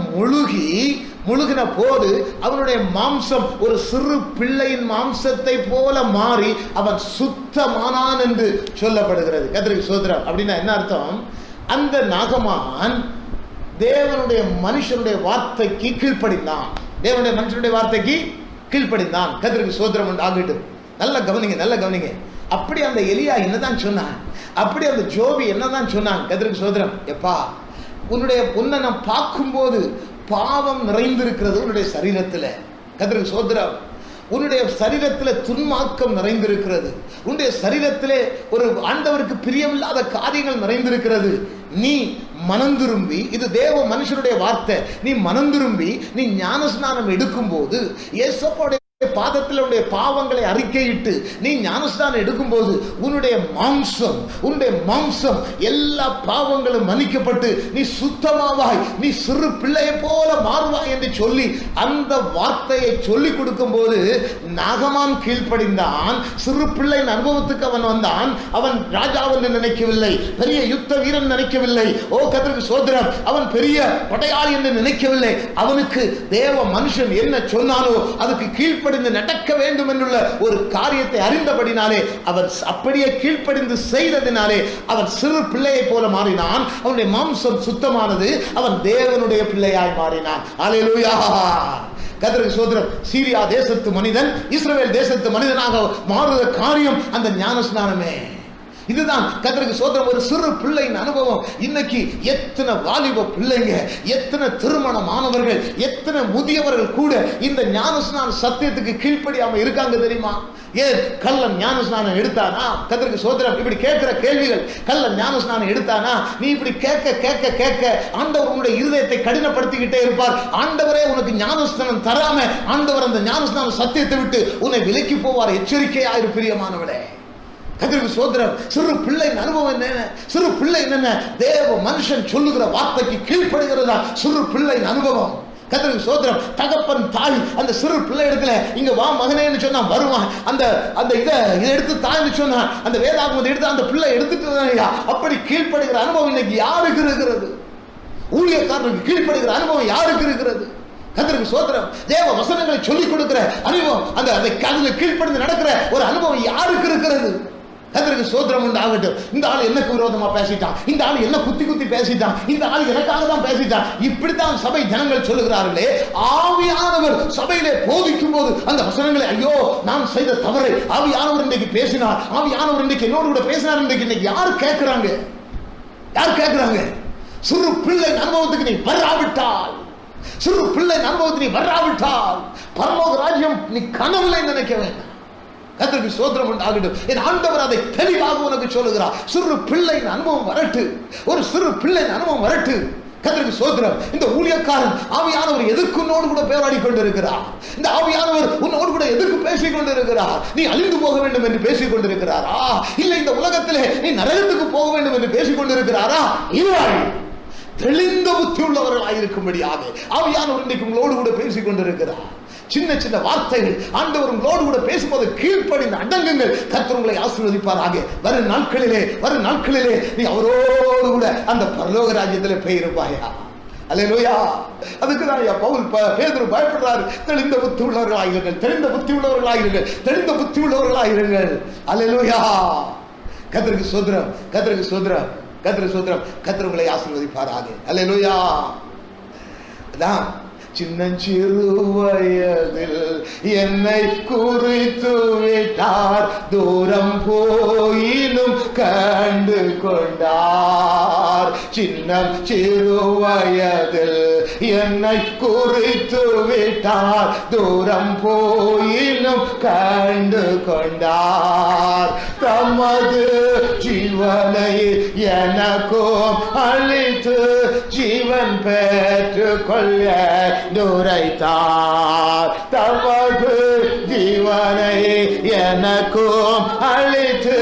முழுகின போது அவனுடைய மாம்சம் ஒரு சிறு பிள்ளையின் மாம்சத்தை போல மாறி அவன் சுத்தமானான் என்று சொல்லப்படுகிறது. கர்த்தருக்கு ஸ்தோத்திரம். அப்படின்னா என்ன அர்த்தம்? அந்த நாகமான் தேவனுடைய மனுஷனுடைய வார்த்தைக்கு கீழ்ப்படிந்தான். தேவனுடைய மனுஷனுடைய வார்த்தைக்கு கீழ்ப்படிந்தான். கர்த்தருக்கு ஸ்தோத்திரம் உண்டாகட்டும். நல்ல கவனிங்க. அப்படி அந்த எலியா என்னதான் சொன்னான், அப்படி அந்த ஜோபி என்னதான் சொன்னான். கர்த்தருக்கு ஸ்தோத்திரம். எப்பா, உன்னை நான் பார்க்கும்போது பாவம் நிறைந்திருக்கிறது உன்னுடைய சரீரத்தில். கர்த்தருக்கு ஸ்தோத்திரம். உன்னுடைய சரீரத்தில் துன்மார்க்கம் நிறைந்திருக்கிறது. உன்னுடைய சரீரத்திலே ஒரு ஆண்டவருக்கு பிரியமில்லாத காரியங்கள் நிறைந்திருக்கிறது. நீ மனம் திரும்பி, இது தேவ மனுஷனுடைய வார்த்தை, நீ மனம் திரும்பி நீ ஞானஸ்நானம் எடுக்கும் போது இயேசுவோட பாதத்தில் உன்னுடைய பாவங்களை அறிக்கையிட்டு நீ ஞானஸ்நானம் எடுக்கும் போது உன்னுடைய மாம்சம் எல்லா பாவங்களும் மன்னிக்கப்பட்டு நீ சுத்தமாவாய், நீ சிறு பிள்ளையை போல மாறுவாய் என்று சொல்லி அந்த வார்த்தையை சொல்லிக் கொடுக்கும் போது நாகமான் கீழ்ப்படிந்தான். சிறு பிள்ளையின் அனுபவத்துக்கு அவன் வந்தான். அவன் ராஜாவென்று நினைக்கவில்லை, பெரிய யுத்த வீரன் நினைக்கவில்லை. ஓ கர்த்தருக்கு ஸ்தோத்திரம். அவன் பெரிய படையாளி என்று நினைக்கவில்லை. அவனுக்கு தேவ மனுஷன் என்ன சொன்னானோ அதுக்கு கீழ்ப்படிந்து நடக்க வேண்டும் என்றுள்ள ஒரு காரியத்தை அறிந்தபடினாலே அவன் அப்படியே கீழ்ப்படிந்து செய்ததினாலே அவன் சிறு பிள்ளையை போல மாறினான். அவனுடைய மாம்சம் சுத்தமானது. அவன் தேவனுடைய பிள்ளையாய் மாறினான். அல்லேலூயா. கர்த்தருக்கு ஸ்தோத்திரம். சீரியா தேசத்து மனிதன் இஸ்ரவேல் தேசத்து மனிதனாக மாறுகிற காரியம் அந்த ஞானஸ்நானமே. இதுதான் கர்த்தருக்கு ஸ்தோத்திரம். ஒரு சிறு பிள்ளையின் அனுபவம். இன்னைக்கு எத்தனை வாலிப பிள்ளைங்க, எத்தனை திருமணமானவர்கள், எத்தனை முதியவர்கள் கூட இந்த ஞானஸ்நான சத்தியத்துக்கு கீழ்ப்படியாம இருக்காங்க தெரியுமா? ஏன்? கள்ளன் ஞானஸ்நானம் எடுத்தானா? கர்த்தருக்கு ஸ்தோத்திரம். இப்படி கேட்கிற கேள்விகள். கள்ளன் ஞானஸ்நானம் எடுத்தானா? நீ இப்படி கேட்க ஆண்டவர் உன்னுடைய இருதயத்தை கடினப்படுத்திக்கிட்டே இருப்பார். ஆண்டவரே உனக்கு ஞானஸ்நானம் தராம ஆண்டவர் அந்த ஞானஸ்நான சத்தியத்தை விட்டு உன்னை விலக்கி போவார். எச்சரிக்கையாயிரு பிரியமானவளே. கர்த்தருக்கு ஸ்தோத்திரம். சிறு பிள்ளையின் அனுபவம் என்ன? சிறு பிள்ளை என்ன? தேவ மனுஷன் சொல்லுகிற வார்த்தைக்கு கீழ்ப்படுகிறதா சிறு பிள்ளையின் அனுபவம். கர்த்தருக்கு ஸ்தோத்திரம். தகப்பன் தாய் அந்த சிறு பிள்ளை இடத்துல இங்க வா மகனேன்னு சொன்னா வருவான். அந்த இதை எடுத்து தாய்னு சொன்னா அந்த வேதாகமத்தை எடுத்து அந்த பிள்ளை எடுத்துட்டு அப்படி கீழ்ப்படுகிற அனுபவம் இன்னைக்கு யாருக்கு இருக்கிறது? ஊழியக்காரருக்கு கீழ்ப்படுகிற அனுபவம் யாருக்கு இருக்கிறது? கர்த்தருக்கு ஸ்தோத்திரம். தேவ வசனங்களை சொல்லிக் கொடுக்கிற அனுபவம், அந்த கீழ்ப்படிந்து நடக்கிற ஒரு அனுபவம் யாருக்கு இருக்கிறது? கர்த்தருக்கு ஸ்தோத்திரம் உண்டாகட்டும். இந்த ஆள் எனக்கு விரோதமா பேசிட்டான், இந்த ஆள் என்ன குத்தி பேசிட்டான், இந்த ஆள் எனக்காக தான் பேசிட்டான், இப்படித்தான் சபை ஜனங்கள் சொல்லுகிறார்களே. ஆவியானவர் சபையிலே போதிக்கும் போது அந்த வசனங்களை, ஐயோ நான் செய்த தவறை ஆவியானவர் இன்றைக்கு பேசினார், ஆவியானவர் இன்றைக்கு என்னோடு கூட பேசினார், இன்னைக்கு யார் கேட்கிறாங்க? சிறு பிள்ளை அனுபவத்துக்கு நீ வராவிட்டால், சிறு பிள்ளை அனுபவத்துக்கு நீ வராவிட்டால் பரலோக ராஜ்யம் நீ கனவுல நினைக்க வேண்டாம். கர்த்தருக்கு ஸ்தோத்திரம் உண்டாகட்டும். என் ஆண்டவர் அதை தெளிவாக உனக்கு சொல்லுகிறார். சிறு பிள்ளையின் அனுபவம் வரட்டு, ஒரு சிறு பிள்ளையின் அனுபவம் வரட்டு. கர்த்தருக்கு ஸ்தோத்திரம். இந்த ஊழியக்காரன் ஆவியானவர் எதற்கு உன்னோடு கூட பேராடி கொண்டிருக்கிறார்? இந்த ஆவியானவர் உன்னோடு கூட எதற்கு பேசிக் கொண்டிருக்கிறார்? நீ அழிந்து போக வேண்டும் என்று பேசிக் கொண்டிருக்கிறாரா? இல்லை இந்த உலகத்திலே நீ நரகத்துக்கு போக வேண்டும் என்று பேசிக் கொண்டிருக்கிறாரா? இல்லை, தெளிந்த புத்தி உள்ளவர்களாயிருக்கும்படியாக ஆவியானவர் இன்றைக்கு உங்களோடு கூட பேசிக் கொண்டிருக்கிறார். சின்ன சின்ன வார்த்தைகள் ஆண்டவர் உங்களோடு கூட பேசும்போது கீழ்ப்படிந்து அடங்குங்கள். கர்த்தர் உங்களை ஆசீர்வதிப்பாராக. வரும் நாட்களிலே நீ அவரோடு கூட அந்த பரலோக ராஜ்யத்திலே போயிருப்பாயா. அல்லேலூயா. அதுக்கு தான் பவுல் பேதுரு பயப்படுறாரு. தெளிந்த புத்தி உள்ளவர்களாயிருங்கள், தெளிந்த புத்தி உள்ளவர்களாயிருங்கள். அல்லேலூயா. கர்த்தருக்கு ஸ்தோத்திரம், கர்த்தருக்கு ஸ்தோத்திரம், கர்த்தருக்கு ஸ்தோத்திரம். கர்த்தர் உங்களை ஆசீர்வதிப்பாராக. அல்லேலூயா. அதான் சின்னஞ்சிறு வயதில் என்னை குறித்து விட்டார், தூரம் போயினும் கண்டு கொண்டார். சின்னம் சிறு வயதில் என்னை குறித்து விட்டார், தூரம் போயினும் கண்டு கொண்டார். தமது ஜீவனை எனக்கும் அளித்து ஜீவன் பெற்று கொள்ள உரைத்தார். தமது ஜீவனை எனக்கும் அளித்து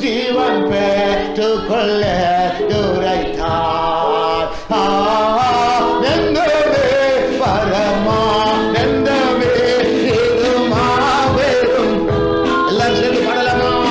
ஜீவன் பெற்று கொள்ள உரைத்தார். நெந்தவே பரமா நெந்தவே இருமாவெரும். எல்லாம் சேர்ந்து பாடலாமா?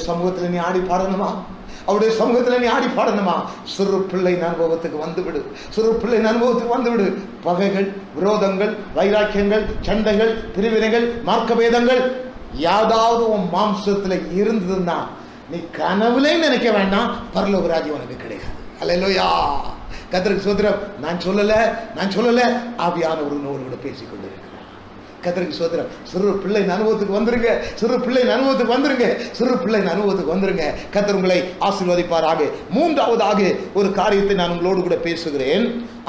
சமூகத்தில் நீ ஆடி பாடணுமா? அவருடைய சமூகத்தில் நீ ஆடி பாடணுமா? சிறு பிள்ளை அனுபவத்துக்கு வந்துவிடு. சிறு பிள்ளை அனுபவத்துக்கு வந்துவிடு. பகைகள், விரோதங்கள், வைராக்கியங்கள், சண்டைகள், பிரிவினைகள், மார்க்கபேதங்கள் யாதாவது உன் மாம்சத்துல இருந்ததுன்னா நீ கனவுலே நினைக்க வேண்டாம், பரலோக ராஜ்யம் உனக்கு கிடையாது. அல்லேலூயா. கர்த்தருக்கு ஸ்தோத்திரம். நான் சொல்லல ஆவியானவர் உன்னோடு பேசிக் கொண்டிருக்கிறார். கர்த்தருக்கு ஸ்தோத்திரம். சிறு பிள்ளை அனுபவத்துக்கு வந்துருங்க. சிறு பிள்ளை அனுபவத்துக்கு வந்துருங்க. கர்த்தர் உங்களை ஆசீர்வதிப்பாராக. மூன்றாவதாக ஒரு காரியத்தை நான் உங்களோடு கூட பேசுகிறேன்.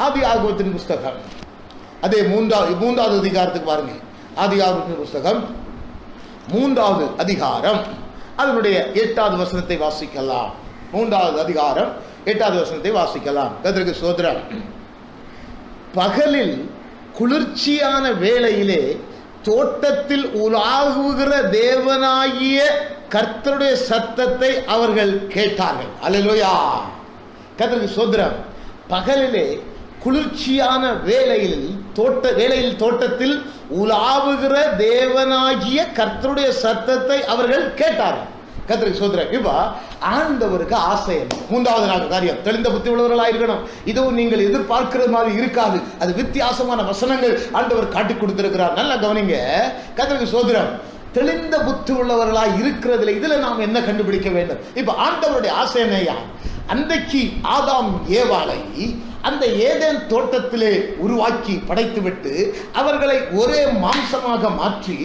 ஆதியாகமத்தின் புஸ்தகம் அதே மூன்றாவது அதிகாரத்துக்கு பாருங்க. ஆதியாகமத்தின் புஸ்தகம் 3வது அதிகாரம் அதனுடைய 8வது வசனத்தை வாசிக்கலாம். 3வது அதிகாரம் 8வது வசனத்தை வாசிக்கலாம். கர்த்தருக்கு ஸ்தோத்திரம். பகலில் குளிர்ச்சியான வேளையிலே தோட்டத்தில் உலாவுகிற தேவனாகிய கர்த்தருடைய சத்தத்தை அவர்கள் கேட்டார்கள். அல்லேலூயா. கர்த்தருக்கு ஸ்தோத்திரம். பகலிலே குளிர்ச்சியான வேளையில் தோட்டத்தில் உலாவுகிற தேவனாகிய கர்த்தருடைய சத்தத்தை அவர்கள் கேட்டார்கள். கர்த்தருக்கு ஸ்தோத்திரம். இப்ப ஆண்டவருக்கு ஆசை. 3வது காரியம், தெளிந்த புத்தி உள்ளவர்களாக இருக்கணும். இதுவும் நீங்கள் எதிர்பார்க்கிறது மாதிரி இருக்காது. அது வித்தியாசமான வசனங்கள் ஆண்டவர் காட்டி கொடுத்திருக்கிறார். நல்லா கவனிங்க. கர்த்தருக்கு ஸ்தோத்திரம். தெளிந்த புத்தி உள்ளவர்களாக இருக்கிறதுல இதுல நாம் என்ன கண்டுபிடிக்க வேண்டும்? இப்ப ஆண்டவருடைய ஆசை என்னையா? அன்றைக்கு ஆதாம் ஏவாளை அந்த ஏதேன் தோட்டத்திலே உருவாக்கி படைத்துவிட்டு அவர்களை ஒரே மாம்சமாக மாற்றி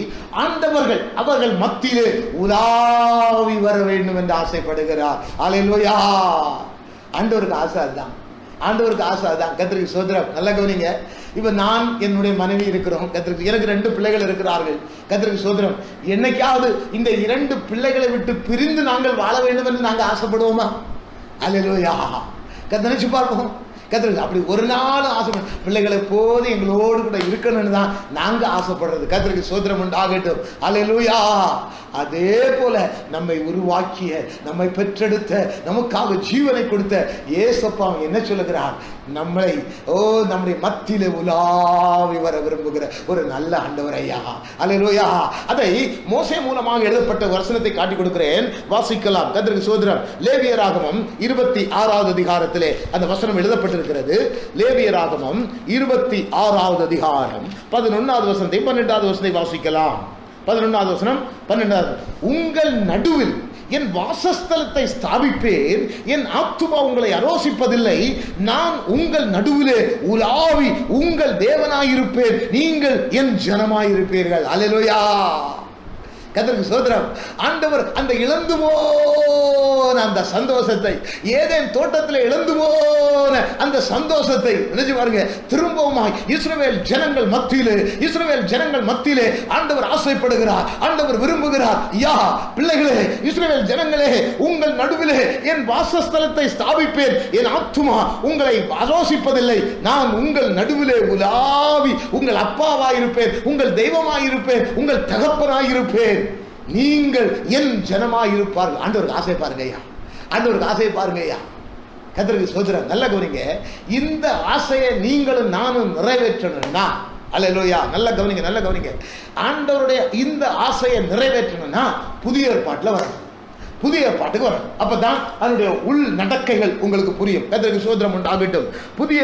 ஆண்டவர்கள் அவர்கள் மத்தியிலே உலாவி வர வேண்டும் என்று ஆசைப்படுகிறார். அல்லேலூயா. ஆண்டவருக்கு ஆசை அதுதான். கர்த்தருக்கு ஸ்தோத்திரம். நல்ல கவனிங்க. இப்ப நான் என்னுடைய மனைவி இருக்கிறோம். கர்த்தருக்கு எனக்கு 2 பிள்ளைகள் இருக்கிறார்கள். கர்த்தருக்கு ஸ்தோத்திரம். என்னைக்காவது இந்த 2 பிள்ளைகளை விட்டு பிரிந்து நாங்கள் வாழ வேண்டும் என்று நாங்கள் ஆசைப்படுவோமா? அல்லேலூயா. நினைச்சு பார்ப்போம். கர்த்தருக்கு அப்படி ஒரு நாள் ஆசை, பிள்ளைகளை போது எங்களோடு கூட இருக்கணும்னு தான் நாங்க ஆசைப்படுறது. கர்த்தருக்கு ஸ்தோத்திரம் உண்டாகட்டும். அல்லேலூயா. அதே போல நம்மை உருவாக்கிய, நம்மை பெற்றெடுத்த, நமக்காக ஜீவனை கொடுத்த ஏசப்பா என்ன சொல்லுகிறார்? நம்முடைய மத்தியில உலாவி வர விரும்புகிற ஒரு நல்ல ஆண்டவர் ஐயா. அல்லேலூயா. அதை மோசே மூலமாக எழுதப்பட்ட வசனத்தை காட்டி கொடுக்கிறேன், வாசிக்கலாம். கர்த்தருக்கு ஸ்தோத்திரம். லேவியராகமம் 26வது அதிகாரத்திலே அந்த வசனம் எழுதப்பட்டிருக்கிறது. லேவியராகமம் 26வது அதிகாரம் 11வது வசனத்தை 12வது வசனத்தை வாசிக்கலாம். 11வது வசனம் 12வது. உங்கள் நடுவில் என் வாசஸ்தலத்தை ஸ்தாபிப்பேன், என் ஆத்துமா உங்களை அரோசிப்பதில்லை, நான் உங்கள் நடுவிலே உலாவி உங்கள் தேவனாயிருப்பேன், நீங்கள் என் ஜனமாயிருப்பீர்கள். அல்லேலூயா. கர்த்தருக்கு ஸ்தோத்திரம். ஆண்டவர் அந்த இழந்து போன அந்த சந்தோஷத்தை, ஏதேன் தோட்டத்தில் இழந்து போன அந்த சந்தோஷத்தை நினைச்சு பாருங்க, திரும்பவுமாய் இஸ்ரவேல் ஜனங்கள் மத்தியிலே ஆண்டவர் ஆசைப்படுகிறார், ஆண்டவர் விரும்புகிறார். யா பிள்ளைகளே, இஸ்ரவேல் ஜனங்களே, உங்கள் நடுவிலே என் வாசஸ்தலத்தை ஸ்தாபிப்பேன், என் ஆத்துமா உங்களை ஆலோசிப்பதில்லை, நான் உங்கள் நடுவிலே உலாவி உங்கள் அப்பாவாயிருப்பேன், உங்கள் தெய்வமாயிருப்பேன், உங்கள் தகப்பனாயிருப்பேன், நீங்கள் என் ஜனமாயிருப்பார்கள். ஆண்டவருக்கு ஆசை பாருங்க ஐயா, ஆண்டவருக்கு ஆசை பாருங்க ஐயா. கர்த்தருக்கு ஸ்தோத்திரம். நல்ல கவனிங்க, இந்த ஆசையை நீங்களும் நானும் நிறைவேற்றணும்னா, அல்லேலூயா, நல்ல கவனிங்க, ஆண்டவருடைய இந்த ஆசையை நிறைவேற்றணும்னா புதிய ஏற்பாட்டில் வரணும், புதிய ஏற்பாட்டுக்கு வரணும். அப்பதான் அதனுடைய உள் நடக்கைகள் உங்களுக்கு புரியும். கர்த்தருக்கு ஸ்தோத்திரம் உண்டாகட்டும். புதிய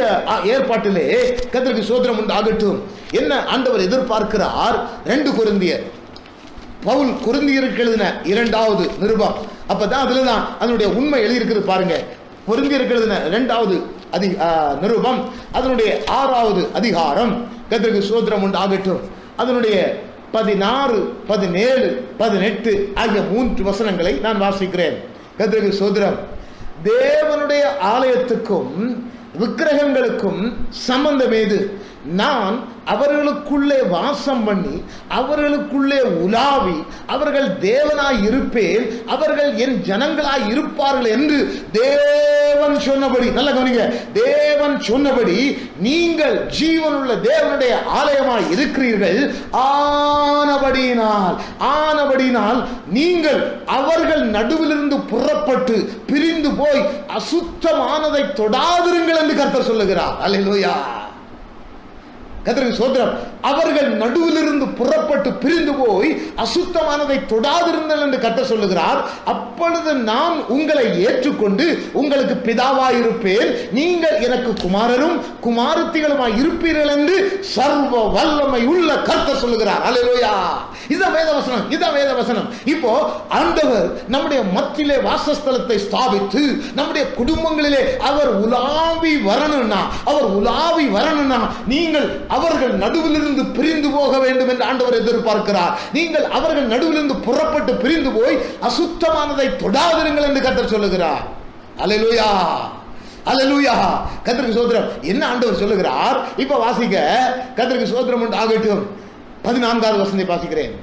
ஏற்பாட்டிலே கர்த்தருக்கு ஸ்தோத்திரம் உண்டாகட்டும். என்ன ஆண்டவர் எதிர்பார்க்கிறார்? 2 கொரிந்தியர், பவுல் கொரிந்தியருக்கு எழுதின 2வது நிருபம். அப்பதான் அதுலதான் அதனுடைய உண்மை எழுதியிருக்கிறது பாருங்க. கொரிந்தியருக்கு எழுதின 2வது நிருபம், அதனுடைய 6வது அதிகாரம். கர்த்தருக்கு ஸ்தோத்திரம் உண்டாகட்டும். அதனுடைய 16, 17, 18 ஆகிய 3 வசனங்களை நான் வாசிக்கிறேன். கர்த்தருக்கு ஸ்தோத்திரம். தேவனுடைய ஆலயத்துக்கும் விக்கிரகங்களுக்கும் சம்பந்தம் ஏது? நான் அவர்களுக்குள்ளே வாசம் பண்ணி அவர்களுக்குள்ளே உலாவி அவர்கள் தேவனாய் இருப்பேன், அவர்கள் என் ஜனங்களாய் இருப்பார்கள் என்று தேவன் சொன்னபடி, நல்ல கவனிங்க, தேவன் சொன்னபடி நீங்கள் ஜீவனுள்ள தேவனுடைய ஆலயமாய் இருக்கிறீர்கள். ஆனபடியினால் நீங்கள் அவர்கள் நடுவிலிருந்து புறப்பட்டு பிரிந்து போய் அசுத்தமானதை தொடாதிருங்கள் என்று கர்த்தர் சொல்லுகிறார். அல்லேலூயா. கர்த்தருக்கு ஸ்தோத்திரம். அவர்கள் நடுவிலிருந்து புறப்பட்டு பிரிந்து போய் அசுத்தமானதை தொடாதிருந்தல் என்று கர்த்தர் சொல்லுகிறார். அப்பொழுது நான் உங்களை ஏற்றுக்கொண்டு உங்களுக்கு பிதாவாயிருப்பேன், நீங்கள் எனக்கு குமாரரும் குமாரத்திகளுமாய் இருப்பீர்கள் என்று சர்வ வல்லமை உள்ள கர்த்தர் சொல்லுகிறார். அல்லேலூயா. இதுதான் வேத வசனம். இப்போ ஆண்டவர் நம்முடைய மத்தியிலே வாசஸ்தலத்தை ஸ்தாபித்து நம்முடைய குடும்பங்களிலே அவர் உலாவி வரணும்னா நீங்கள் அவர்கள் நடுவிலிருந்து பிரிந்து போக வேண்டும் என்று ஆண்டவர் எதிர்பார்க்கிறார். நீங்கள் அவர்கள் நடுவிலிருந்து புறப்பட்டு பிரிந்து போய் அசுத்தமானதை தொடாதிருங்கள் என்று கர்த்தர் சொல்லுகிறார். அல்லேலூயா, அல்லேலூயா. கர்த்தருக்கு ஸ்தோத்திரம். என்ன ஆண்டவர் சொல்லுகிறார்? இப்ப வாசிக்க. கர்த்தருக்கு ஸ்தோத்திரம் உண்டாகட்டும். 14வது வசனத்தை வாசிக்கிறேன்.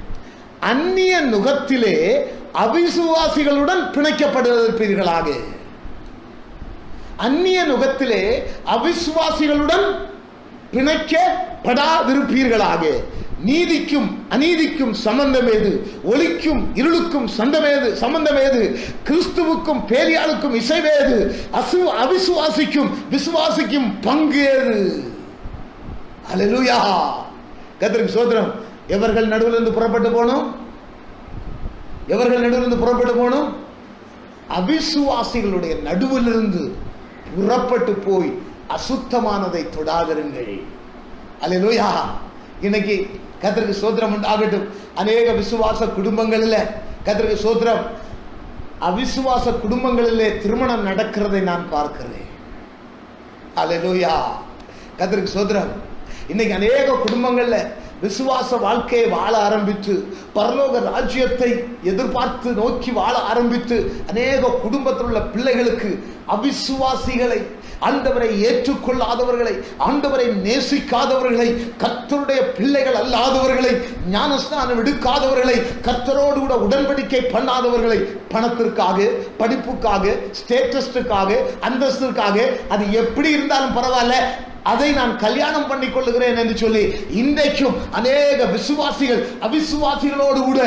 அந்நிய நுகத்திலே அவிசுவாசிகளுடன் பிணைக்கப்படுவீர்களாக. அந்நிய நுகத்திலே அவிசுவாசிகளுடன் பிணைக்கப்படாதிருப்பீர்களாக. நீதிக்கும் அநீதிக்கும் சம்பந்தம் ஏது? ஒளிக்கும் இருளுக்கும் சம்பந்தம் ஏது? கிறிஸ்துவுக்கும் பேலியாளுக்கும் இசைவேது? அவிசுவாசிக்கும் விசுவாசிக்கும் பங்கு ஏது? அல்லேலூயா. கர்த்தருக்கு ஸ்தோத்திரம். எவர்கள் நடுவிலிருந்து புறப்பட்டு போனோம்? அவிசுவாசிகளுடைய நடுவிலிருந்து புறப்பட்டு போய் அசுத்தமானதை தொடாதிருங்கள். அல்லேலூயா. இன்னைக்கு கர்த்தருக்கு ஸ்தோத்திரம் உண்டாகட்டும். அநேக விசுவாச குடும்பங்களில் கர்த்தருக்கு ஸ்தோத்திரம், அவிசுவாச குடும்பங்களிலே திருமணம் நடக்கிறதை நான் பார்க்கிறேன். அல்லேலூயா. கர்த்தருக்கு ஸ்தோத்திரம். இன்னைக்கு அநேக குடும்பங்கள்ல விசுவாச வாழ்க்கையை வாழ ஆரம்பித்து பரலோக ராஜ்யத்தை எதிர்பார்த்து நோக்கி வாழ ஆரம்பித்து அநேக குடும்பத்தில் உள்ள பிள்ளைகளுக்கு அவிசுவாசிகளை ஆண்டவரை ஏற்றுக்கொள்ளாதவர்களை, ஆண்டவரை நேசிக்காதவர்களை, கர்த்தருடைய பிள்ளைகள் அல்லாதவர்களை, ஞானஸ்நானம் எடுக்காதவர்களை, கர்த்தரோடு கூட உடன்படிக்கை பண்ணாதவர்களை, பணத்திற்காக, படிப்புக்காக, ஸ்டேட்டஸ்டுக்காக, அந்தஸ்திற்காக, அது எப்படி இருந்தாலும் பரவாயில்ல, அதை நான் கல்யாணம் பண்ணி கொள்ளுகிறேன் என்று சொல்லி இன்றைக்கும் அநேக விசுவாசிகள் அவிசுவாசிகளோடு கூட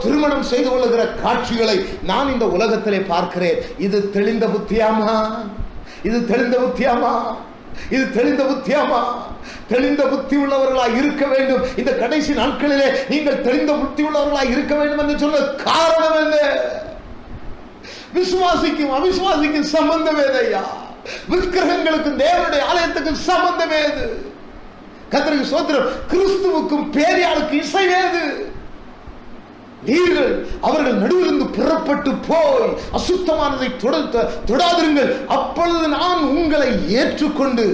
திருமணம் செய்து கொள்ளுகிற காட்சிகளை நான் இந்த உலகத்திலே பார்க்கிறேன். இது தெளிந்த புத்தியாமா? இது தெளிந்த புத்தியாமா? இது தெளிந்த புத்தியாமா? தெளிந்த புத்தி உள்ளவர்களாய் இருக்க வேண்டும். இந்த கடைசி நாட்களிலே நீங்கள் தெளிந்த புத்தி உள்ளவர்களாய் இருக்க வேண்டும் என்று சொல்ல காரணம் என்ன? விசுவாசிக்கும் அவிசுவாசிக்கும் சம்பந்தமே ஐயா. விக்கிரகங்களுக்கும் தேவனுடைய ஆலயத்துக்கும் சம்பந்தமே அது. கர்த்தருக்கு ஸ்தோத்திரம். கிறிஸ்துவுக்கும் பேரியாளுக்கு இசைவேது. நீங்கள் அவர்கள் நடுவிலிருந்து புறப்பட்டு போய் அசுத்தமானதை தொடாதிருங்கள், அப்பொழுது நான் உங்களை ஏற்றுக்கொண்டு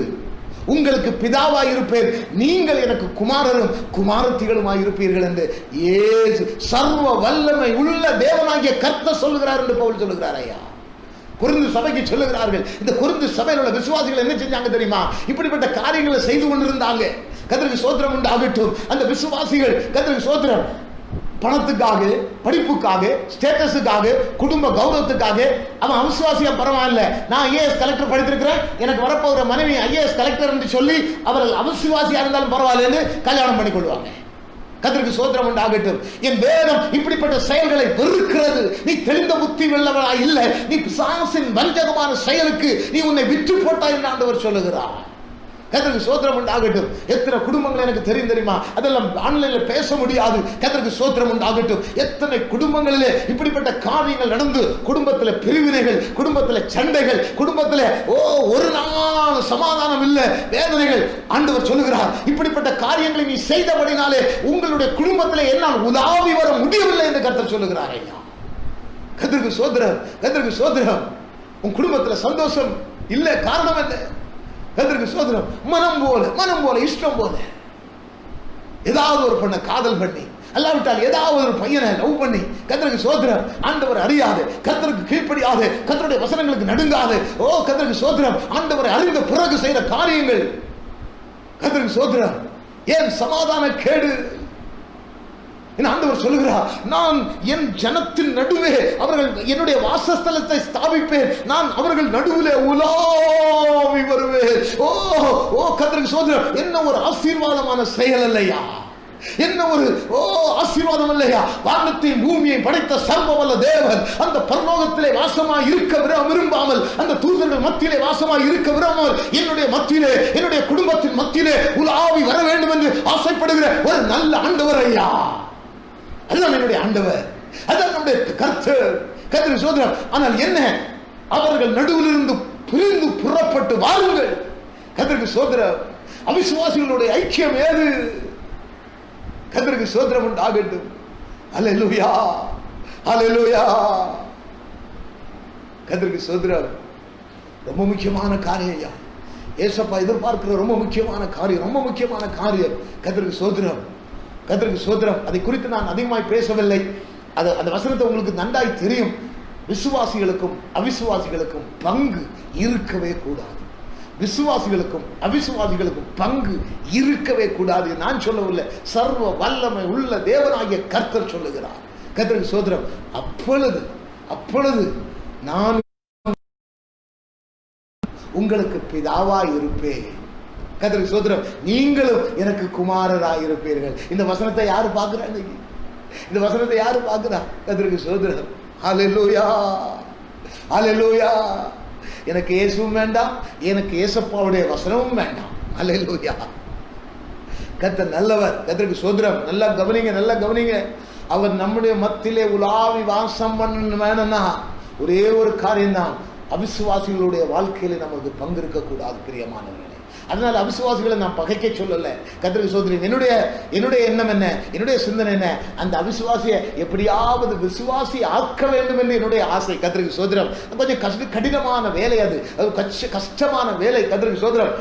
உங்களுக்கு பிதாவாய் இருப்பேன், நீங்கள் எனக்கு குமாரரும் குமாரத்திகளுமாய் இருப்பீர்கள் என்று இயேசு சர்வ வல்லமை உள்ள தேவனாகிய கர்த்தர் சொல்லுகிறார் என்று பவுல் சொல்லுகிறார். ஐயா, கொரிந்து சபைக்கு சொல்லுகிறார்கள். இந்த கொரிந்து சபையில் உள்ள விசுவாசிகள் என்ன செஞ்சாங்க தெரியுமா? இப்படிப்பட்ட காரியங்களை செய்து கொண்டிருந்தாங்க. கர்த்தருக்கு ஸ்தோத்திரம் உண்டாகட்டும். அந்த விசுவாசிகள் கர்த்தருக்கு ஸ்தோத்திரம் பணத்துக்காக, படிப்புக்காக, ஸ்டேட்டஸுக்காக, குடும்ப கௌரவத்துக்காக அவன் அவிசுவாசியா பரவாயில்ல, நான் ஐஏஎஸ் கலெக்டர் படித்திருக்கிறேன், எனக்கு வரப்போகிற மனைவி ஐஏஎஸ் கலெக்டர் என்று சொல்லி அவர்கள் அவிசுவாசியா இருந்தாலும் பரவாயில்ல கல்யாணம் பண்ணி கொள்வாங்க. கர்த்தருக்கு ஸ்தோத்திரம் உண்டாகட்டும். என் வேதம் இப்படிப்பட்ட செயல்களை வெறுக்கிறது. நீ தெளிந்த புத்தி உள்ளவனா இல்லை, நீ பிசாசின் வஞ்சகமான செயலுக்கு நீ உன்னை விற்று போட்டாய் என்று ஆண்டவர் சொல்லுகிறார். கர்த்தருக்கு ஸ்தோத்திரம் உண்டாகட்டும். எத்தனை குடும்பங்கள் எனக்கு தெரியுமா? அதெல்லாம் ஆன்லைன்ல பேச முடியாது. கர்த்தருக்கு ஸ்தோத்திரம் உண்டாகட்டும். எத்தனை குடும்பங்களிலே இப்படிப்பட்ட காரியங்கள் நடந்து குடும்பத்தில் பிரிவினைகள், குடும்பத்தில் சண்டைகள், குடும்பத்தில் ஒரு நாள் சமாதானம் இல்லை, வேதனைகள். ஆண்டவர் சொல்லுகிறார், இப்படிப்பட்ட காரியங்களை நீ செய்தபடினாலே உங்களுடைய குடும்பத்தில் என்னால் உலாவி வர முடியவில்லை என்று கர்த்தர் சொல்லுகிறார். ஐயா, கர்த்தருக்கு ஸ்தோத்திரம், கர்த்தருக்கு ஸ்தோத்திரம். உன் குடும்பத்தில் சந்தோஷம் இல்லை, காரணம் என்ன? கர்த்தருக்கு ஸ்தோத்திரம். மனம் போல இஷ்டம் போல ஏதாவது ஒரு பெண்ணை காதல் பண்ணி, அல்லாவிட்டால் ஏதாவது ஒரு பையனை லவ் பண்ணி, கர்த்தருக்கு ஸ்தோத்திரம், ஆண்டவர் அறியாது, கர்த்தருக்கு கீழ்ப்படியாது, கர்த்தருடைய வசனங்களுக்கு நடுங்காது, கர்த்தருக்கு ஸ்தோத்திரம், ஆண்டவரை அறிந்த பிறகு செய்த காரியங்கள், கர்த்தருக்கு ஸ்தோத்திரம், ஏன் சமாதான கேடு? ஆண்டவர் சொல்லுகிறார், நான் என் ஜனத்தின் நடுவே அவர்கள் என்னுடைய வாசஸ்தலத்தை ஸ்தாபிப்பேன், நான் அவர்கள் நடுவிலே உலாவி வருவேன். கர்த்தருக்கு ஸ்தோத்திரம். என்ன ஒரு ஆசீர்வாதமான செயல் இல்லையா? என்ன ஒரு ஆசீர்வாதம் இல்லையா? வானத்தையும் பூமியை படைத்த சர்வவல்ல தேவன் அந்த பரலோகத்திலே வாசமாய் இருக்க விரும்பாமல், அந்த தூதர்கள் மத்தியிலே வாசமாய் இருக்க விரும்பாமல், என்னுடைய மத்தியிலே, என்னுடைய குடும்பத்தின் மத்தியிலே உலாவி வர வேண்டும் என்று ஆசைப்படுகிற ஒரு நல்ல ஆண்டவர் ஐயா. அதுதான் என்னுடைய ஆண்டவர், அதுதான் நம்முடைய கர்த்தர். கர்த்தருக்கு ஸ்தோத்திரம். ஆனால் என்ன, அவர்கள் நடுவில் இருந்து பிரிந்து புறப்பட்டு வாருங்கள். கர்த்தருக்கு ஸ்தோத்திரம். அவிசுவாசிகளுடைய ஐக்கியம் ஏது? கர்த்தருக்கு ஸ்தோத்திரம் உண்டாகட்டும். அல்லேலூயா, அல்லேலூயா. கர்த்தருக்கு ஸ்தோத்திரம். ரொம்ப முக்கியமான காரியம் ஐயா. ஏசப்பா எதிர்பார்க்கிற ரொம்ப முக்கியமான காரியம், ரொம்ப முக்கியமான காரியம். கர்த்தருக்கு ஸ்தோத்திரம், கர்த்தருக்கு ஸ்தோத்திரம். அதை குறித்து நான் அதிகமாய் பேசவில்லை. அந்த வசனத்தை உங்களுக்கு நன்றாய் தெரியும். விசுவாசிகளுக்கும் அவிசுவாசிகளுக்கும் பங்கு இருக்கவே கூடாது. விசுவாசிகளுக்கும் அவிசுவாசிகளுக்கும் பங்கு இருக்கவே கூடாது. நான் சொல்லவில்லை, சர்வ வல்லமை உள்ள தேவனாகிய கர்த்தர் சொல்லுகிறார். கர்த்தருக்கு ஸ்தோத்திரம். அப்பொழுது நான் உங்களுக்கு பிதாவாய் இருப்பேன். கர்த்தருக்கு ஸ்தோத்திரம். நீங்களும் எனக்கு குமாரராய் இருப்பீர்கள். இந்த வசனத்தை யாரு பார்க்கிறாங்க? இந்த வசனத்தை யாரு பார்க்கிறா? கர்த்தருக்கு ஸ்தோத்திரம். ஹல்லேலூயா, ஹல்லேலூயா. எனக்கு இயேசுவும் வேண்டாம், எனக்கு இயேசப்பாவுடைய வசனமும் வேண்டாம். ஹல்லேலூயா. கர்த்தர் நல்லவர். கர்த்தருக்கு ஸ்தோத்திரம். நல்லா கவனிங்க, நல்லா கவனிங்க. அவர் நம்முடைய மத்தியிலே உலாவி வாசம் பண்ண வேணும்னா ஒரே ஒரு காரியம்தான், அவிசுவாசிகளுடைய வாழ்க்கையில நமக்கு பங்கு இருக்கக்கூடாது பிரியமானவர்களே. அதனால அவிசுவாசிகளை நான் பகைக்க சொல்லல. கர்த்தருக்கு ஸ்தோத்திரம். என்னுடைய எண்ணம் என்ன, என்னுடைய சிந்தனை என்ன, அந்த அவிசுவாசியை எப்படியாவது விசுவாசி ஆக்க வேண்டும் என்று என்னுடைய ஆசை. கர்த்தருக்கு ஸ்தோத்திரம். கொஞ்சம் கடினமான வேலை, அது கஷ்டமான வேலை. கர்த்தருக்கு ஸ்தோத்திரம்.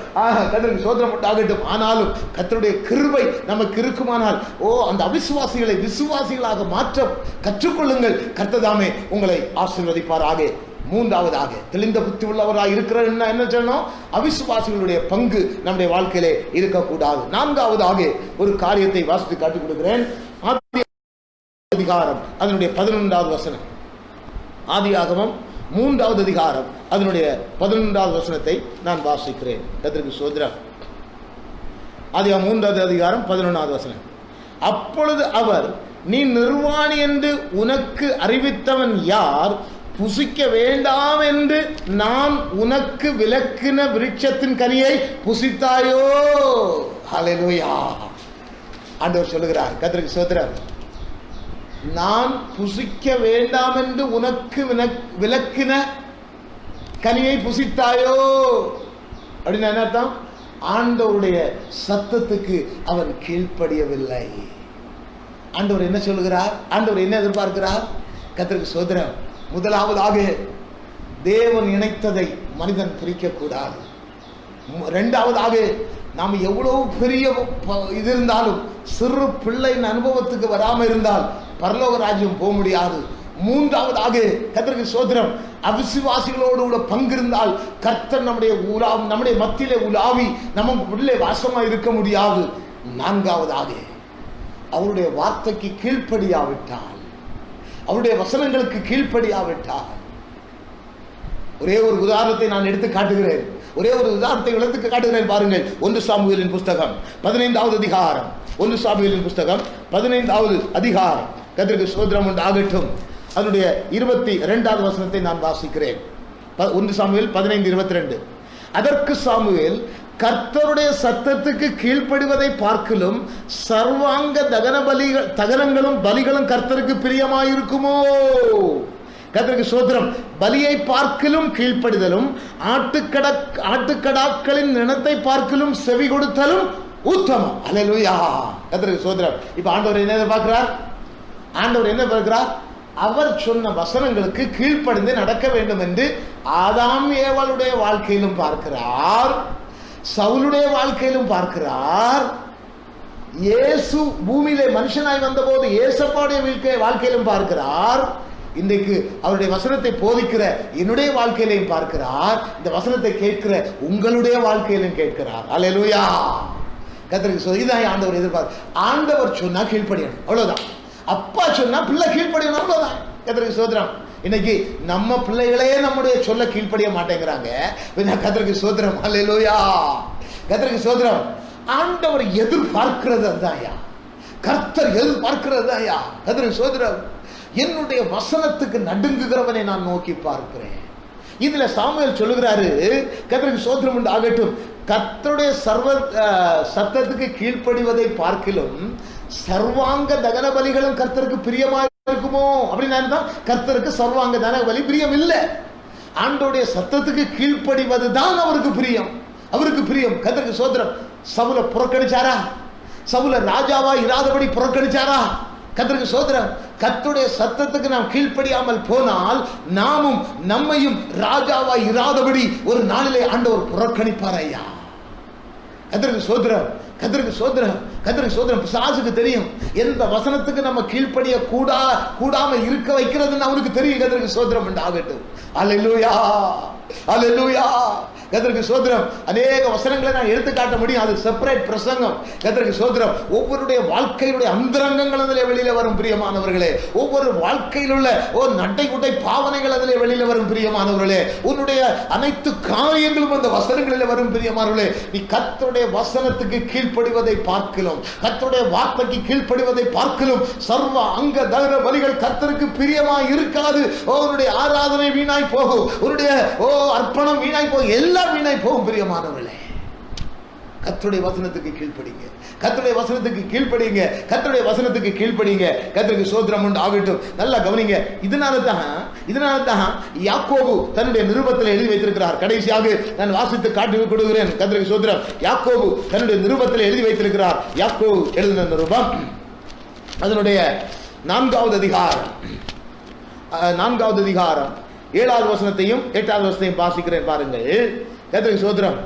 கர்த்தருக்கு ஸ்தோத்திரம் உண்டாகட்டும். ஆனாலும் கர்த்தருடைய கிருபை நமக்கு இருக்குமானால் அந்த அவிசுவாசிகளை விசுவாசிகளாக மாற்ற கற்றுக்கொள்ளுங்கள். கர்த்தர் தாமே உங்களை ஆசீர்வதிப்பாராக. மூன்றாவதாக தெளிந்த புத்தி உள்ளவராக இருக்கிறார் என்ன சொல்லணும்? அவிசுவாசிகளுடைய பங்கு நம்முடைய வாழ்க்கையிலே இருக்கக்கூடாது. நான்காவதாக ஒரு காரியத்தை வாசித்து காட்டிக் கொடுக்கிறேன். அதிகாரம் அதனுடைய 11வது வசனம். ஆதியாகமம் 3வது அதிகாரம் அதனுடைய 11வது வசனத்தை நான் வாசிக்கிறேன். கர்த்தருக்கு ஸ்தோத்திரம். ஆதியாகமம் 3வது அதிகாரம் 11வது வசனம். அப்பொழுது அவர், நீ நிர்வாணி என்று உனக்கு அறிவித்தவன் யார்? புசிக்க வேண்டாம் என்று நான் உனக்கு விலக்கின விருட்சத்தின் கனியை புசித்தாயோ? ஹல்லேலூயா. ஆண்டவர் சொல்லுகிறார், கர்த்தருக்கு ஸ்தோத்திரம், நான் புசிக்க வேண்டாம் என்று உனக்கு விலக்கின கனியை புசித்தாயோ அப்படின்னு என்ன அர்த்தம்? ஆண்டவருடைய சத்தத்துக்கு அவன் கீழ்ப்படியவில்லை. ஆண்டவர் என்ன சொல்லுகிறார்? ஆண்டவர் என்ன எதிர்பார்க்கிறார்? கர்த்தருக்கு ஸ்தோத்திரம். முதலாவதாக, தேவன் இணைத்ததை மனிதன் பிரிக்க கூடாது. இரண்டாவதாக, நாம் எவ்வளவு பெரிய இது இருந்தாலும் சிறு பிள்ளையின் அனுபவத்துக்கு வராம இருந்தால் பரலோக ராஜ்யம் போக முடியாது. மூன்றாவதாக, கர்த்தருக்கு ஸ்தோத்திரம், அவிசுவாசிகளோடு கூட பங்கிருந்தால் கர்த்தர் நம்முடைய மத்தியிலே உலாவி நமக்கு உள்ளே வாசமா இருக்க முடியாது. நான்காவதாக, அவருடைய வார்த்தைக்கு கீழ்ப்படியாவிட்டால், அவருடைய வசனங்களுக்கு கீழ்ப்படியாவிட்டால், ஒரே ஒரு உதாரணத்தை நான் எடுத்து காட்டுகிறேன். ஒரே ஒரு உதாரணத்தை எடுத்து காட்டுகிறேன் பாருங்கள். 1 சாமுவேலின் புஸ்தகம் 15வது அதிகாரம். 1 சாமுவேலின் புஸ்தகம் 15வது அதிகாரம். கர்த்தருக்கு ஸ்தோத்திரம் உண்டாகட்டும். அதனுடைய 22வது வசனத்தை நான் வாசிக்கிறேன். 1 சாமுவேல் 15:22. அதற்கு சாமுவேல், கர்த்தருடைய சத்தத்துக்கு கீழ்ப்படிவதை பார்க்கிலும் சர்வாங்க தகனங்களும் பலிகளும் கர்த்தருக்கு பிரியமாயிருக்குமோ? கர்த்தருக்கு ஸ்தோத்திரம். பலியை பார்க்கிலும் கீழ்ப்படிதலும், ஆட்டுக்கடாக்களின் நினத்தை பார்க்கிலும் செவி கொடுத்தலும் உத்தமம். அல்லேலூயா. கர்த்தருக்கு ஸ்தோத்திரம். இப்ப ஆண்டவர் என்ன எதிர்பார்க்கிறார்? ஆண்டவர் என்ன பார்க்கிறார்? அவர் சொன்ன வசனங்களுக்கு கீழ்ப்படிந்து நடக்க வேண்டும் என்று ஆதாம் ஏவாளுடைய வாழ்க்கையிலும் பார்க்கிறார், சவுலுடைய வாழ்க்கையிலும் பார்க்கிறார், இயேசு பூமியிலே மனுஷனாய் வந்தபோது இயேசப்பாவுடைய வாழ்க்கையிலும் பார்க்கிறார், இன்றைக்கு அவருடைய வசனத்தை போதிக்கிற என்னுடைய வாழ்க்கையிலையும் பார்க்கிறார், இந்த வசனத்தை கேட்கிற உங்களுடைய வாழ்க்கையிலும் கேட்கிறார். அல்லேலூயா. கர்த்தருக்கு இதான் ஆண்டவர் எதிர்பார்க்க. ஆண்டவர் சொன்னா கீழ்ப்படியணும், அவ்வளவுதான். அப்பா சொன்னா பிள்ளை கீழ்ப்படியணும், அவ்வளவுதான். கர்த்தருக்கு ஸ்தோத்திரம். இன்னைக்கு நம்ம பிள்ளைகளே நம்முடைய சொல்ல கீழ்ப்படிய மாட்டேங்கிறாங்க. கர்த்தருக்கு ஸ்தோத்திரம். அல்லேலூயா. கர்த்தருக்கு ஸ்தோத்திரம். ஆண்டவர் எதிர்பார்க்கிறது அதுதான்யா. கர்த்தர் எதிர்பார்க்கிறது தான்யா. கர்த்தருக்கு ஸ்தோத்திரம். என்னுடைய வசனத்துக்கு நடுங்குகிறவனை நான் நோக்கி பார்க்கிறேன். இதுல சாமுவேல் சொல்லுகிறாரு, கர்த்தருக்கு ஸ்தோத்திரம் உண்டாகட்டும், கர்த்தருடைய சத்தத்துக்கு கீழ்ப்படிவதை பார்க்கிலும் சர்வாங்க தகன பலிகளும் கர்த்தருக்கு பிரியமா இருக்குமோ அப்படின்னு. கர்த்தருக்கு சர்வாங்க தகன பலி பிரியம் இல்லை. ஆண்டோடைய சத்தத்துக்கு கீழ்ப்படிவது தான் அவருக்கு பிரியம். அவருக்கு பிரியம். கர்த்தருக்கு ஸ்தோத்திரம். சவுல புறக்கணிச்சாரா? சவுல ராஜாவா இராதபடி புறக்கணிச்சாரா? கர்த்தருக்கு ஸ்தோத்திரம். கர்த்தருடைய சத்தத்துக்கு நாம் கீழ்ப்படியாமல் போனால் நாமும் நம்மையும் ராஜாவா இராதபடி ஒரு நாளிலே ஆண்டவர் புறக்கணிப்பார் ஐயா. கர்த்தருக்கு ஸ்தோத்திரம். கர்த்தருக்கு ஸ்தோத்திரம். கர்த்தருக்கு ஸ்தோத்திரம். பிசாசுக்கு தெரியும் எந்த வசனத்துக்கு நம்ம கீழ்ப்படிய கூடாம இருக்க வைக்கிறதுன்னு அவனுக்கு தெரியும். கர்த்தருக்கு ஸ்தோத்திரம் உண்டாகட்டும். அல்லேலூயா. அல்லேலூயா. கர்த்தருக்கு ஸ்தோத்திரம். அநேக வசனங்களை நான் எடுத்து காட்ட முடியும், அது செப்பரேட் பிரசங்கம். கர்த்தருக்கு ஸ்தோத்திரம். ஒவ்வொருடைய வாழ்க்கையினுடைய அந்தரங்கங்கள் அதிலே வெளியில வரும் பிரியமானவர்களே. ஒவ்வொரு வாழ்க்கையில் உள்ள நட்டை குட்டை பாவனைகள் அதிலே வெளியில வரும் பிரியமானவர்களே. உன்னுடைய அனைத்து காரியங்களும் அந்த வசனங்களில் வரும் பிரியமானவர்களே. நீ கர்த்தருடைய வசனத்துக்கு கீழ்ப்படிவதை பார்க்கலாம், கர்த்தருடைய வார்த்தைக்கு கீழ்ப்படிவதை பார்க்கலாம். சர்வ அங்க தகன பலிகள் கர்த்தருக்கு பிரியமா இருக்காது. உன்னுடைய ஆராதனை வீணாய் போகும், உன்னுடைய அர்ப்பணம் வீணாய் போகும், எல்லாம் வீணாய் போகும் பிரியமானவர்களே. கர்த்தருடைய வசனத்துக்கு கீழ்ப்படிங்க, கர்த்தருடைய வசனத்துக்கு கீழ்ப்படிங்க, கர்த்தருடைய வசனத்துக்கு கீழ்ப்படிங்க. கர்த்தருக்கு ஸ்தோத்திரம் உண்டாகட்டும். நல்லா கவனிங்க. இதனால தான் யாக்கோபு தன்னுடைய நிருபத்தில் எழுதி வைத்திருக்கிறார். கடைசியாக நான் வாசித்து காட்டி கொடுக்கிறேன். கர்த்தருக்கு ஸ்தோத்திரம். யாக்கோபு தன்னுடைய நிருபத்தில் எழுதி வைத்திருக்கிறார். யாக்கோபு எழுதின நிருபம் அதனுடைய 4வது அதிகாரம் 7வது வசனத்தையும் 8வது வசனத்தையும் வாசிக்கிறேன் பாருங்கள். கர்த்தருக்கு ஸ்தோத்திரம்.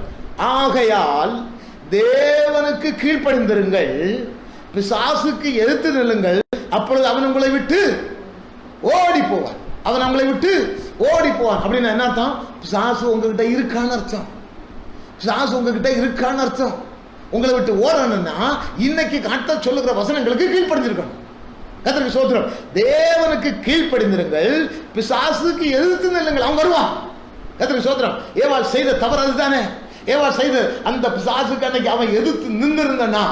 ஆகையால் தேவனுக்கு கீழ்ப்படிந்திருங்கள், பிசாசுக்கு எதிர்த்து நில்லுங்கள், அப்பொழுது அவன் உங்களை விட்டு ஓடி போவான். அவன் நம்மளை விட்டு ஓடி போவான். அப்படின்னா என்ன அர்த்தம்? பிசாசு உங்ககிட்ட இருக்கான்னு அர்த்தம். பிசாசு உங்ககிட்ட இருக்கான்னு அர்த்தம். உங்களை விட்டு ஓடணும்னா இன்னைக்கு காட்ட சொல்லுகிற வசனங்களுக்கு கீழ்ப்படிஞ்சிருக்கணும். கர்த்தருக்கு ஸ்தோத்திரம். தேவனுக்கு கீழ்ப்படிந்திருங்கள், பிசாசுக்கு எதிர்த்து நில்லுங்கள், அவன் வருவான். கர்த்தருக்கு ஸ்தோத்திரம். ஏவாள் செய்த தவறு அதுதானே. ஏவாள் செய்த அந்த பிசாசுக்கு அன்னைக்கு அவன் எதிர்த்து நின்றிருந்தனா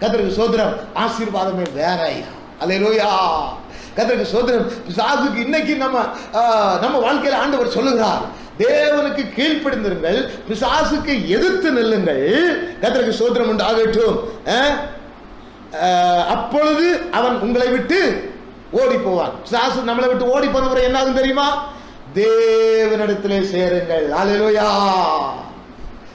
கர்த்தருக்கு ஸ்தோத்திரம், ஆசீர்வாதமே வேற. அல்லேலூயா. கர்த்தருக்கு ஸ்தோத்திரம். பிசாசுக்கு இன்னைக்கு நம்ம வாழ்க்கையில ஆண்டவர் சொல்லுகிறார், தேவனுக்கு கீழ்ப்படிந்திருங்கள், பிசாசுக்கு எதிர்த்து நில்லுங்கள். கர்த்தருக்கு ஸ்தோத்திரம் உண்டாகட்டும். அப்பொழுது அவன் உங்களை விட்டு ஓடி போவான். பிசாசு நம்மளை விட்டு ஓடி போனவரை என்ன ஆகும் தெரியுமா? தேவனிடத்திலே சேருங்கள். அல்லேலூயா.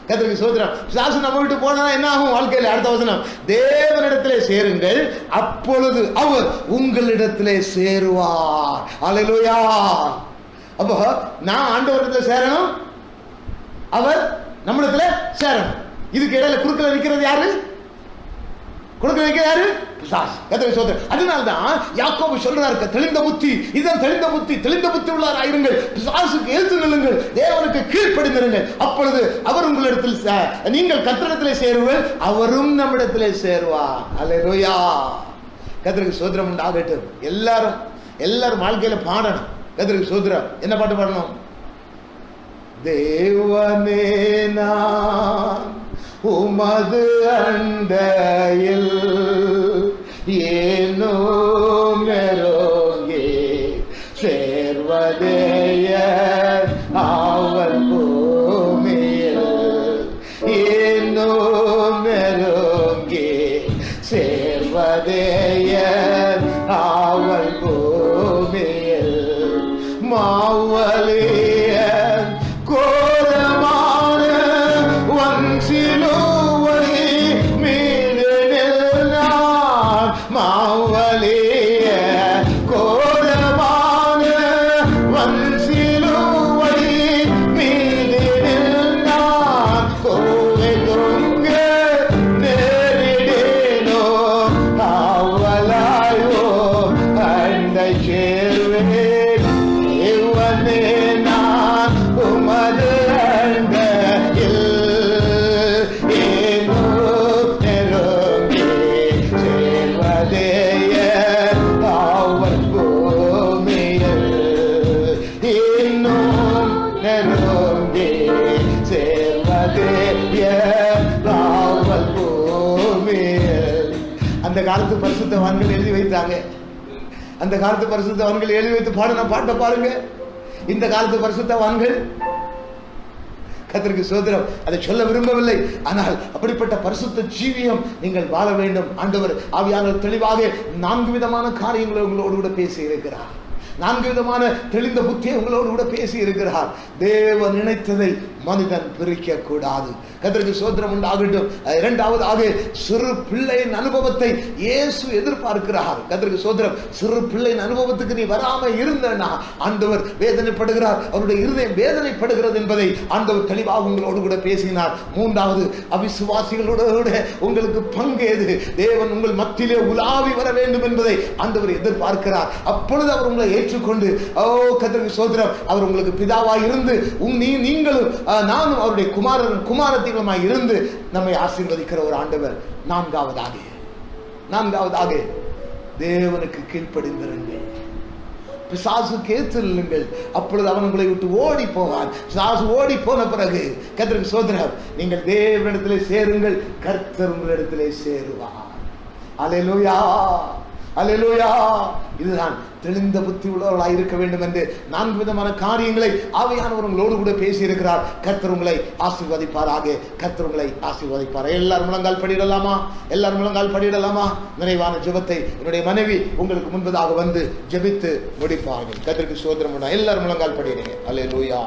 கர்த்தருக்கு ஸ்தோத்திரம். பிசாசு நம்ம விட்டு போனா என்ன ஆகும் வாழ்க்கையில? அடுத்த வசனம், தேவனிடத்திலே சேருங்கள், அப்பொழுது அவர் உங்களிடத்திலே சேருவார். அல்லேலூயா. அப்போ நான் ஆண்டவரிடத்துல சேரணும், அவர் நம்மிடத்துல சேரணும். இதுக்கு இடையில குறுக்கல நிற்கிறது யாரு? குறுக்கல நிற்கிறது யாரு? பிசாசு. கர்த்தருக்கு ஸ்தோத்திரம். அதனால்தான் யாக்கோபு சொல்றாரு, தெளிந்த புத்தி, இதுதான் தெளிந்த புத்தி, தெளிந்த புத்தி உள்ளவராயிருங்கள், பிசாசுக்கு எதிர்த்து நில்லுங்கள், தேவனுக்கு கீழ்ப்படிந்திருங்கள், அப்பொழுது அவர் உங்களிடத்தில், நீங்கள் கர்த்தரிடத்திலே சேருங்கள், அவரும் நம்மிடத்திலே சேருவார். அல்லேலூயா. கர்த்தருக்கு ஸ்தோத்திரம் உண்டாகட்டும். எல்லாரும் வாழ்க்கையில பாடணும். கர்த்தருக்கு ஸ்தோத்திரம். என்ன பாட்டு பாடணும்? தேவனே நான் உமது அண்டையில் ஏனோ மெரோங்கே சேர்வதேய அவன் பூமியில் ஏனோ மெரோங்கே சேர்வதேய அவன் பூமியில் மாவலிய கோரமான வன்சிலுவை மீது நின்றான். மாவலிய கோரமான வன்சிலுவை மீது நின்றான். கோவை தொங்க நேரிடேனோ அவளாயோ அண்டை சேர்வேன். தேவனே நான் உமது அண்டையில் ஏனோ நெருங்கி சேர்வதேய அவன் பூமியில் இன்னும் நெருங்கி சேர்வதேய அவன் பூமியில். அந்த காலத்து பரிசுத்தவான்கள் எழுதி வைத்தாங்க. அந்த காலத்து பரிசுத்தவான்கள் எழுதி வைத்து பாடின பாட்டை பாருங்க. இந்த காலத்து பரிசுத்தவான்கள் கர்த்தருக்கு ஸ்தோத்திரம் அதை சொல்ல விரும்பவில்லை. ஆனால் அப்படிப்பட்ட பரிசுத்த ஜீவியம் நீங்கள் வாழ வேண்டும். ஆண்டவர் ஆவியானவர் தெளிவாக 4 விதமான காரியங்களை உங்களோடு கூட பேசி இருக்கிறார். 4 விதமான தெளிந்த புத்தியை உங்களோடு கூட பேசி இருக்கிறார். தேவன் நினைத்ததை மனிதன் பிரிக்க கூடாது. கர்த்தருக்கு ஸ்தோத்திரம் உண்டாகட்டும். இரண்டாவதாக சிறு பிள்ளையின் அனுபவத்தை இயேசு எதிர்பார்க்கிறார். கர்த்தருக்கு ஸ்தோத்திரம். சிறு பிள்ளையின் அனுபவத்துக்கு நீ வராம இருந்தனா ஆண்டவர் வேதனைப்படுகிறார், அவருடைய இருதயம் வேதனைப்படுகிறது என்பதை ஆண்டவர் தெளிவாக உங்களோடு கூட பேசினார். மூன்றாவது, அவிசுவாசிகளோட உங்களுக்கு பங்கேது. தேவன் உங்கள் மத்தியிலே உலாவி வர வேண்டும் என்பதை ஆண்டவர் எதிர்பார்க்கிறார். அப்பொழுது அவர் உங்களை ஏற்றுக்கொண்டு, கர்த்தருக்கு ஸ்தோத்திரம், அவர் உங்களுக்கு பிதாவாய் இருந்து நீங்களும் நானும் அவருடைய குமாரத்திகளுமாய் இருந்து நம்மை ஆசீர்வதிக்கிற ஒரு ஆண்டவர். நான்காவதாக தேவனுக்கு கீழ்ப்படிந்திருங்கள், பிசாசுக்கு ஏற்றுங்கள், அப்பொழுது அவன் உங்களை விட்டு ஓடி போவான். பிசாசு ஓடி போன பிறகு கர்த்தருக்கு ஸ்தோத்திரம், நீங்கள் தேவனிடத்திலே சேருங்கள், கர்த்தர் உங்களிடத்திலே சேருவார். அல்லேலூயா, அல்லேலூயா. இதுதான் தெளிந்த புத்தி உள்ளவர்களாய் இருக்க வேண்டும் என்று 4 விதமான காரியங்களை ஆவியானவர் உங்களோடு கூட பேசி இருக்கிறார். கர்த்தர் உங்களை ஆசீர்வதிப்பாராக. கர்த்தர் உங்களை ஆசீர்வதிப்பார். எல்லாரும் முழங்கால் படியிடலாமா? எல்லாரும் முழங்கால் படியிடலாமா? நிறைவான ஜெபத்தை என்னுடைய மனைவி உங்களுக்கு முன்பதாக வந்து ஜெபித்து முடிப்பார்கள். கர்த்தருக்கு ஸ்தோத்திரம். எல்லாரும் முழங்கால் படியிடுங்க. அல்லேலூயா.